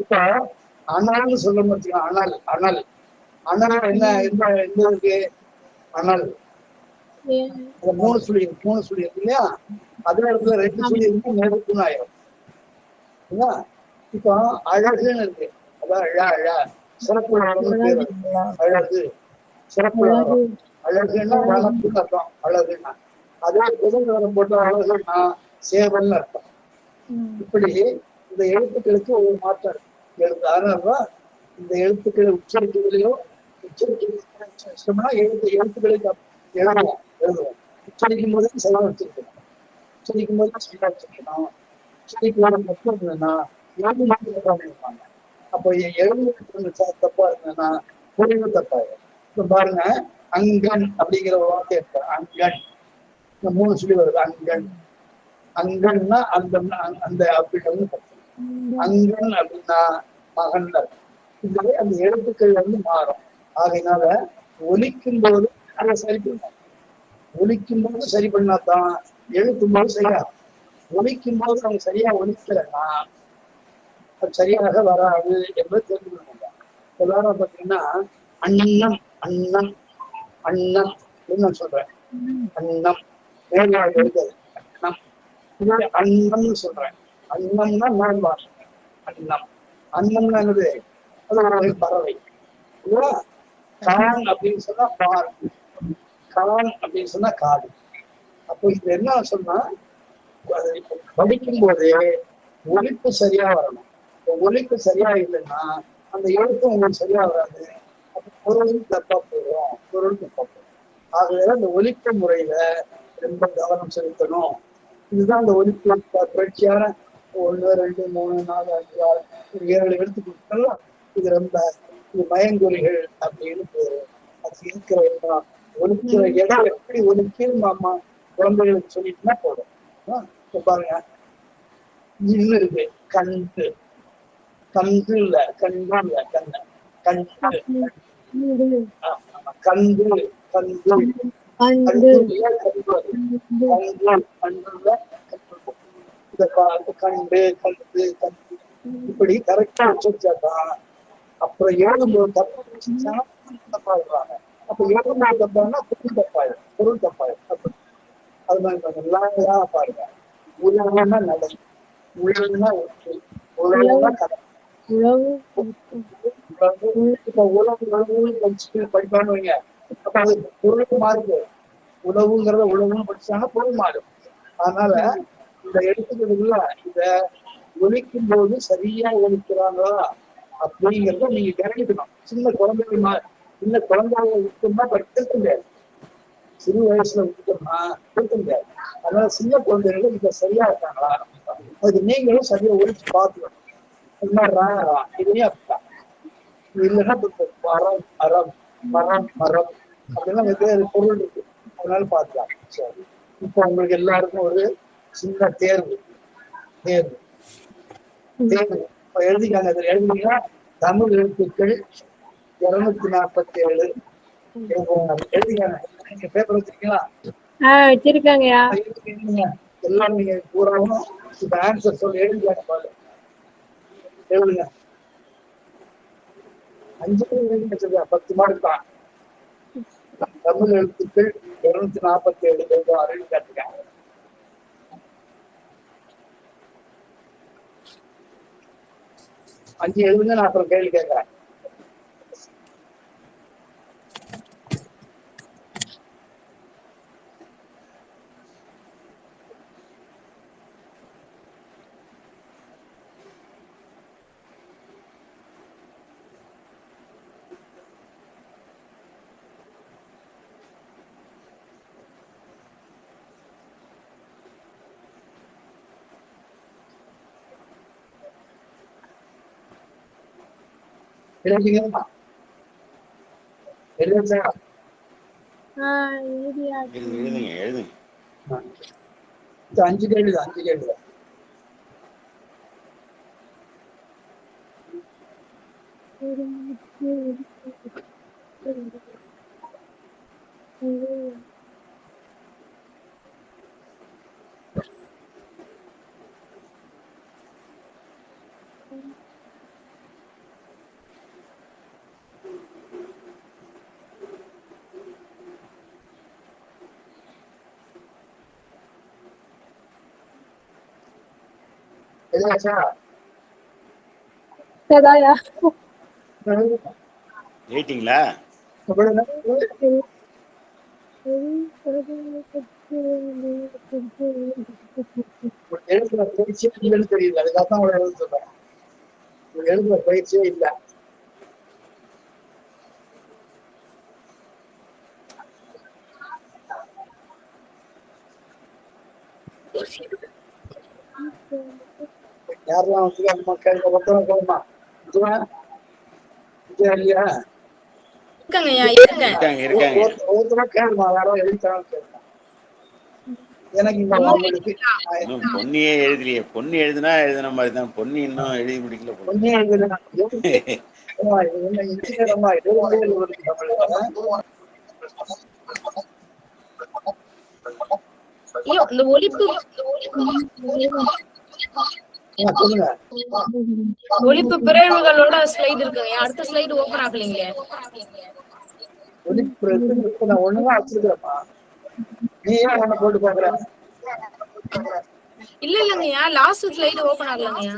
இப்ப அனல்னு சொல்ல முடியும். அனல் என்ன இருக்கு? அனல் 3 சுழி இருக்கு இல்லையா? அதே இடத்துல 2 சுழி இருக்கு, நெருப்புன்னு ஆயிரும். இப்போ அழகுன்னு இருக்கு. அதான் சிறப்பு அழகு, சிறப்பு அழகுன்னா வளர்ப்புன்னு அர்த்தம். அழகுன்னா அதே புதன் போட்ட அழகுன்னா சேவல்னு அர்த்தம். இப்படி இந்த எழுத்துக்களுக்கு ஒரு மாற்றம் இருக்கு. அதனாலதான் இந்த எழுத்துக்களை உச்சரிக்கிறதுலையும் எழுத்துக்களுக்கு எழுதுவோம். உச்சரிக்கும் போது செலவு வச்சிருக்கணும். உச்சரிக்கும் போது செலவு வச்சிருக்கணும். உச்சரிக்கும் மட்டும் இருந்ததுன்னா இருப்பாங்க. அப்போ எழுது தப்பா இருந்ததுன்னா பொழிவு தப்பாயிடும். இப்ப பாருங்க, அங்கன் அப்படிங்கிற ஒரு வார்த்தை இருக்கு. அங்கன், இந்த 3 சுழி வருது. அங்கன்னா அந்த அப்படின்னு அங்கன் அப்படின்னா மகன். இப்படி அந்த எழுத்துக்கள் மாறும். ஆகையினால ஒலிக்கும் போது அதை சரி பண்ணணும். ஒலிக்கும் போது சரி பண்ணாதான் எழுத்தும் போது சரியா. ஒலிக்கும் போது அவங்க சரியா ஒலிக்கலைன்னா அது சரியாக வராது என்பது தெரிஞ்சுக்கணும். எல்லாரும் பார்த்தீங்கன்னா அன்னம் நான் சொல்றேன். அன்னம் மேல்வாழ் எழுதுறது அன்னம்னு சொல்றேன். அன்னம்னா மேல்வாழ். அன்னம்னா என்னது? அது ஒரு பறவை. கான் அப்படின்னு சொன்னா பார், கான் அப்படின்னு சொன்னா காது. அப்போ இது என்ன சொன்னா, படிக்கும் போதே ஒலிப்பு சரியா வரணும். ஒலிப்பு சரியா இல்லைன்னா அந்த எழுத்து உங்களுக்கு சரியா வராது. அப்ப பொருளும் தப்பா போயிடும். ஆகவே அந்த ஒலிப்பு முறையில ரொம்ப கவனம் செலுத்தணும். இதுதான் அந்த ஒலிப்பு புரட்சியான 1, 2, 3, 4, 5, 6, 7 எழுத்து கொடுத்தாலும் இது ரொம்ப மயங்கொலிகள் அப்படின்னு பேரு. அது இருக்கிற இடம், ஒலிக்கிற இடம் எப்படி ஒலிக்குன்னு குழந்தைகளுக்கு சொல்லிட்டுனா போதும். பாருங்க, இன்னும் இருக்கு. கண்டு இல்ல, இப்படி கரெக்டா வச்சிருச்சாதான் அப்புறம் எழுதும்போது தப்பா இருக்காங்க. அப்ப எழுதும்போது தப்பாங்கன்னா பொருள் தப்பாயிடும். அது மாதிரி எல்லாம் பாருங்க. உலகம்னா நடை, உழவுனா ஒற்று, உழவுனா கடை. இப்ப உழவு படிப்பான்னு வைங்க, அப்ப அது பொருள் மாறுது. உழவுன்னு படிச்சாங்கன்னா பொருள் மாறும். அதனால இந்த எழுத்துக்களுக்குள்ள இத ஒலிக்கும் போது சரியா ஒலிக்கிறாங்களா அப்படிங்கிறத நீங்க கவனிக்கணும். சின்ன குழந்தைகளை விட்டோம்னா படிக்க முடியாது. சிறு வயசுல விட்டோம்னா படிக்க முடியாது. அதனால சின்ன குழந்தைகள் இத சரியா இருக்காங்களா, அதுக்கு நீங்களும் சரியா ஒலிச்சு பார்த்துக்கணும். இதுலயும் அப்படித்தான். இல்லைன்னா மரம் அறம், மரம் அப்படின்னா வெவ்வேறு பொருள் இருக்கு. அதனால பார்க்கலாம். சரி, இப்போ உங்களுக்கு எல்லாருக்கும் ஒரு சின்ன தேர்வு. எழுதிக்காங்க. இதுல எழுதிங்கன்னா தமிழ் எழுத்துக்கள் 247 எழுதிக்காங்க. நீங்க பேப்பர் வச்சிருக்கீங்களா? வச்சிருக்காங்கயா. எல்லாம் நீங்க பூராவும் இப்ப ஆன்சர் சொல்லி எழுதிக்காங்க. பாரு, எழுதுங்க. 5 10 மார்க் தான். தமிழ் எழுத்துக்கள் 247 அறிவு காட்டுங்க. 5 எழுதுங்க, நான் அப்புறம் கேள்வி கேட்கிறேன். எழுதிங்களா? எழுதுங்க. எழுதியாச்சு. எழுதுங்க எழுதுங்க. இது 5 கேள்வி, 5 கேள்வி. எழுதாச்சா? சதாயா. எழுதிட்டீங்களா? எழுதுற பயிற்சியே இல்லைன்னு தெரியல, அதுக்காகத்தான் உங்களை எழுத சொல்றேன். எழுதுற பயிற்சியே இல்லை. யாரெல்லாம் வந்து அந்த மக்கள் போகணுமா? இல்லையா? இருக்காங்கய்யா, இருங்க. இருக்காங்க இருக்காங்க. ஒவ்வொருத்தரா கேளுமா, யாரோ எழுதிட்டாலும் கேளுமா. எனக்கு இந்த அவங்களுக்கு இன்னும் பொன்னியே எழுதலையே. பொன்னி எழுதுனா எழுதுன மாதிரி தான். பொன்னி இன்னும் எழுதி முடிக்கல போல. பொன்னியே எழுதுனா என்ன இன்ஜினியரமா எழுதுறதே ஒரு தமிழ். ஐயோ, இந்த ஒலிப்பு சொல்லுங்க. ஒலிப்பு பிறழ்வுகளோட ஸ்லைடு இருக்குங்க. அடுத்த ஸ்லைடு ஓபன் ஆகலீங்க. நான் ஒண்ணுதான் வச்சிருக்கிறேன்ப்பா. நீ ஏன் ஒண்ணு போட்டு பாக்குற? இல்ல இல்லங்கய்யா, லாஸ்ட் ஸ்லைடு ஓபன் ஆகலங்கய்யா.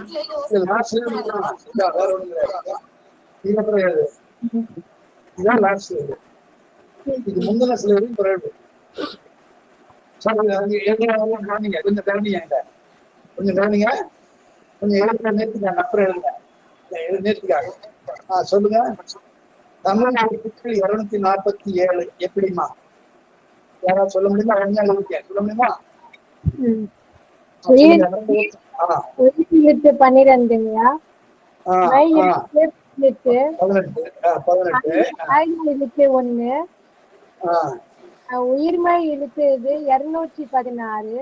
வேற ஒண்ணு கிடையாது. இதுக்கப்புறம் எழுது. இதுதான் லாஸ்ட் ஸ்லைடு. இது முந்தின ஸ்லைடு பிறகு. கவனிங்க, கொஞ்சம் கவனிங்க, கொஞ்சம் கவனிங்க, கொஞ்சம் எழுத நேர்த்திக்காங்க, அப்புறம் எழுதுங்க, நேர்த்திக்காக. சொல்லுங்க. தமிழ் எழுத்துக்கள் 247 எப்படிமா? யாராவது சொல்ல முடியுமா? சொல்ல முடியுமா? எழுத்து 12ங்கய்யா. 18. 1. உயிர்மை எழுத்து இது 216.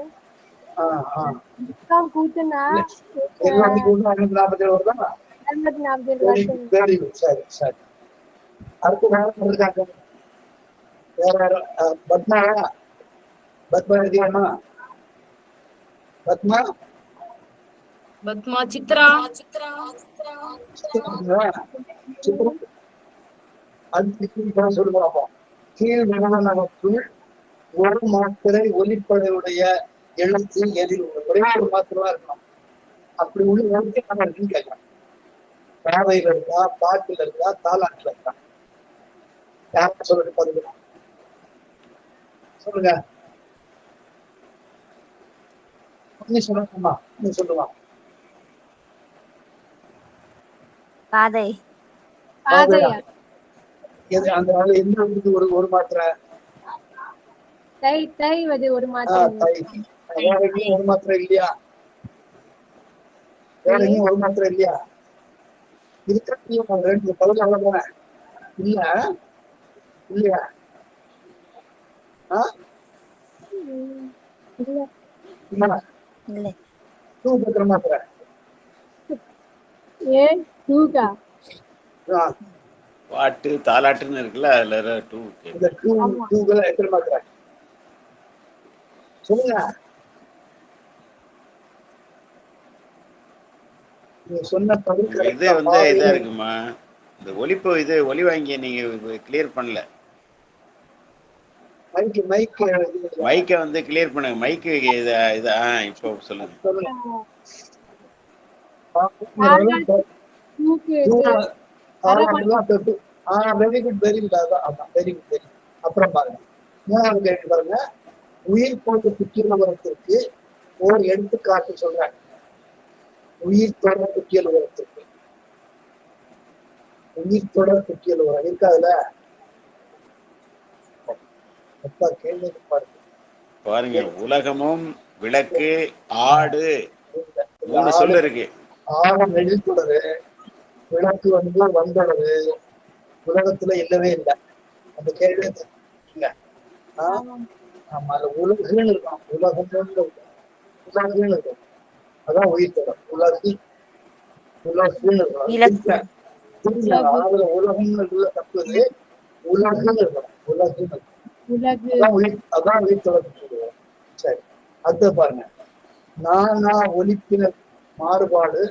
கூட்டுனா 247 வருதா? 247. சரி சரி. அடுத்த வேற பத்மா, பத்மா எழுதியாமா? பத்மா, பத்மா, சித்ரா, சொல்லு பார்ப்போம். கீழ் விவரணத்துள் ஒரு மாத்திரை ஒலிப்படையுடைய எழுத்து எதில் ஒரே ஒரு மாத்திரமா இருக்கணும். அப்படி உள்ள எழுத்து நம்ம இருக்குன்னு கேட்கலாம். பாவையில இருக்கா, பாட்டுல இருக்கா, தாலாட்டுல இருக்கா? யாரும் சொல்றது பதிவு சொல்லுங்க. நீ சொல்லுமா, நீ சொல்லுவா. பாதை. அந்த எந்த எழுத்துக்கு ஒரு மாத்திரை? ஒரு மாத்திரை. வேற எங்கேயும் ஒரு மாத்திரை இல்லையா? வேற எங்கேயும் ஒரு மாத்திரை இல்லையா? இருக்க ரெண்டு பதில் அவ்வளவு போனேன். இல்ல இல்லையா? மாத்திரை பாட்டு தாலாட்டுன்னு இருக்குல்ல, அதுல எத்தனை மாத்திரை சொல்லுங்க. சொன்ன இது வந்து இதா இருக்குமா? இந்த ஒலிப்பு இது ஒலி வாங்கிய நீங்க கிளியர் பண்ணல. மைக் மைக்கை வந்து கிளியர் பண்ணுங்க. மைக்கு இப்போ சொல்லுங்க. Very good very good. அதான் வெரி குட் வெரி. அப்புறம் பாருங்க, மூணாவது கேள்வி பாருங்க. உயிர் போன்ற குற்றியலுகரத்திற்கு ஓர் எடுத்துக்காட்டு சொல்றாங்க. உயிர் தொடர் குற்றியலுகரத்திற்கு உயிர் தொடர் குற்றியலுகரம் இருக்காதுல? கேள்வி பாருங்க. பாருங்க, உலகமும் விளக்கு ஆடு 3 சொல்லு இருக்கு. ஆடு நெடில் தொடரு, விளக்கு வந்து வந்தொடரு உலகத்துல இல்லவே இல்லை. அந்த கேள்வி இல்ல. ஆமா, அது உலகுன்னு இருக்கும். உலகம்னு உலகுன்னு இருக்கும். அதான் உயிர் தொடர். உலகுன்னு இருக்கும். அதாவது உலகம்னு தப்பு, உலகுன்னு இருக்கணும். உலகுன்னு இருக்கும். அதான் உயிர் தொடர். சரி, அடுத்து பாருங்க. நானா ஒலிப்பின மாறுபாடு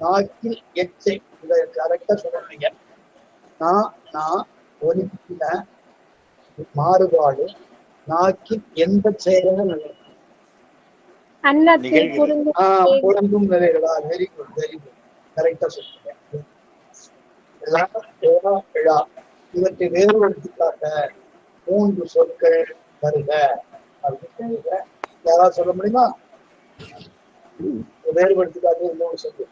நாக்கில் எச்சை. இதை கரெக்டா சொல்றீங்க. நான் ஒலிப்பின மாறுபாடு நாக்கில் எந்த செயலும் பொருந்தும் நிலைகளா? Very good very good. கரெக்டா சொல்றீங்க. இவற்றை வேறுபடுத்திக்காட்ட 3 சொற்கள் வருக அப்படின்னு சொல்லுங்க. யாராவது சொல்ல முடியுமா? வேறுபடுத்திக்காட்டு 3 சொற்கள்.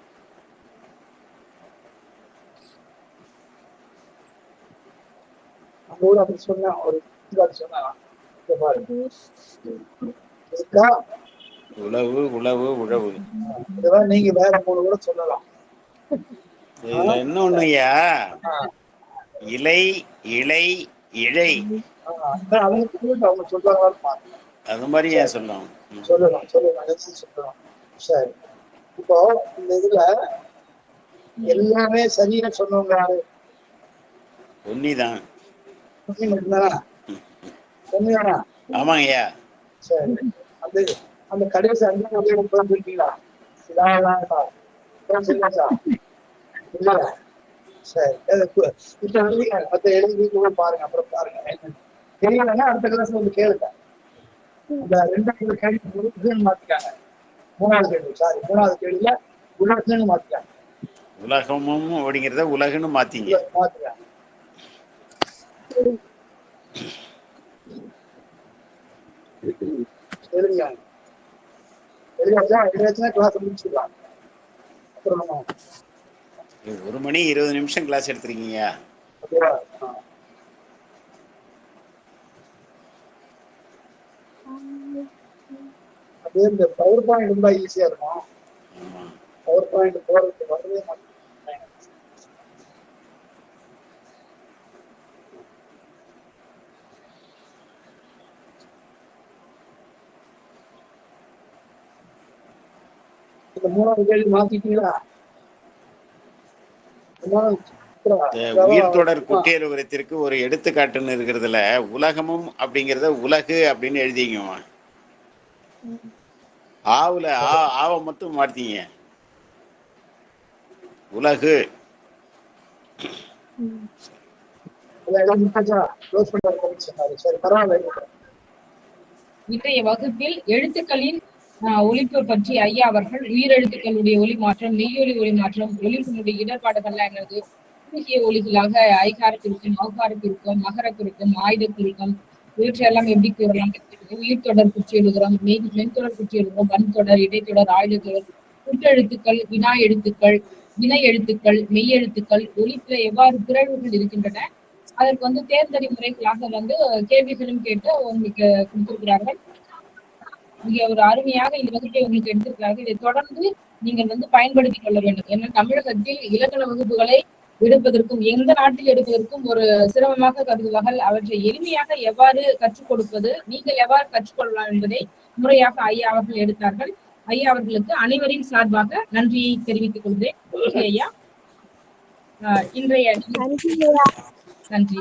நம்ம ஊர் அப்படி சொன்னா ஒரு சொன்னா உழவு உழவு உழவு. இதெல்லாம் நீங்க வேற 3 கூட சொல்லலாம். இதுல இன்னொன்னு ஐயா, இலை இலை இழை அவங்க சொல்றாங்க. அது மாதிரி ஏன் சொல்லலாம்? சொல்லலாம். சரி, இப்போ இந்த இதுல எல்லாமே சரியா சொன்னவங்க யாரு? உன்னிதான். சொன்னீங்களா? ஆமாங்க ஐயா. சரி, அந்த கடைசி 5 இருக்கீங்களா? இல்ல. சரி, மத்த எழுதி பாருங்க. அப்புறம் பாருங்க, தெரியலன்னா அடுத்த கிளாஸ் வந்து கேளுங்க. இந்த 2 கேள்வி மாத்திக்காங்க. 3வது கேள்வி, சாரி 3வது கேள்வியில உலகன்னு மாத்திக்காங்க. உலகமும் அப்படிங்கிறத உலகன்னு மாத்திங்க. எழுதியாச்சுன்னா கிளாஸ் முடிச்சுக்கலாம். அப்புறம் 1 மணி 20 நிமிஷம் கிளாஸ் எடுத்திருக்கீங்க. அதே இந்த பவர் பாயிண்ட் இருந்தா ஈஸியா இருக்கும். பவர் பாயிண்ட் போறதுக்கு வரவே மாட்டேன். இந்த 3வது கேள்வி மாத்திட்டீங்களா? உயிர் தொடர் குற்றியலுகரத்திற்கு ஒரு எடுத்துக்காட்டுன்னு இருக்கிறதுல உலகமும் அப்படிங்கிறத உலகு அப்படின்னு எழுதிங்க. ஆவ மட்டும் மாத்தீங்க. உலகு. இன்றைய வகுப்பில் எழுத்துக்களின் ஒலிப்பு பற்றி ஐயா அவர்கள் உயிரெழுத்துக்களுடைய ஒலி மாற்றம், மெய்யொலி ஒலி மாற்றம், ஒலிப்பினுடைய இடர்பாடுகள் என்னது, குறுகிய ஒலிகளாக ஐகார குறுக்கம், ஔகார குறுக்கம், மகர குறுக்கம், ஆயுத குறுக்கம், இவற்றையெல்லாம் எப்படி கூறலாம்? உயிர் தொடர் குற்றியலுகரம், மென்தொடர் குற்றியலுகரம், வன்தொடர், இடைத்தொடர், ஆயுத தொடர், குற்றெழுத்துக்கள், வினா எழுத்துக்கள், வினை எழுத்துக்கள், மெய் எழுத்துக்கள், ஒலிப்புல எவ்வாறு பிறழ்வுகள் இருக்கின்றன, அதற்கு தேர்ந்தறி முறைகளாக கேள்விகளும் கேட்டு உங்களுக்கு கொடுத்திருக்கிறார்கள். மிக ஒரு அருமையாக இந்த வகுப்பை உங்களுக்கு எடுத்திருக்கிறார்கள். இதை தொடர்ந்து நீங்கள் பயன்படுத்திக் கொள்ள வேண்டும். ஏன்னா தமிழகத்தில் இலக்கண வகுப்புகளை எடுப்பதற்கும் எந்த நாட்டில் எடுப்பதற்கும் ஒரு சிரமமாக கருதுவார்கள். அவற்றை எளிமையாக எவ்வாறு கற்றுக் கொடுப்பது, நீங்கள் எவ்வாறு கற்றுக்கொள்ளலாம் என்பதை முறையாக ஐயா அவர்கள் எடுத்தார்கள். ஐயா அவர்களுக்கு அனைவரின் சார்பாக நன்றியை தெரிவித்துக் கொள்கிறேன். ஐயா, இன்றைய நன்றி.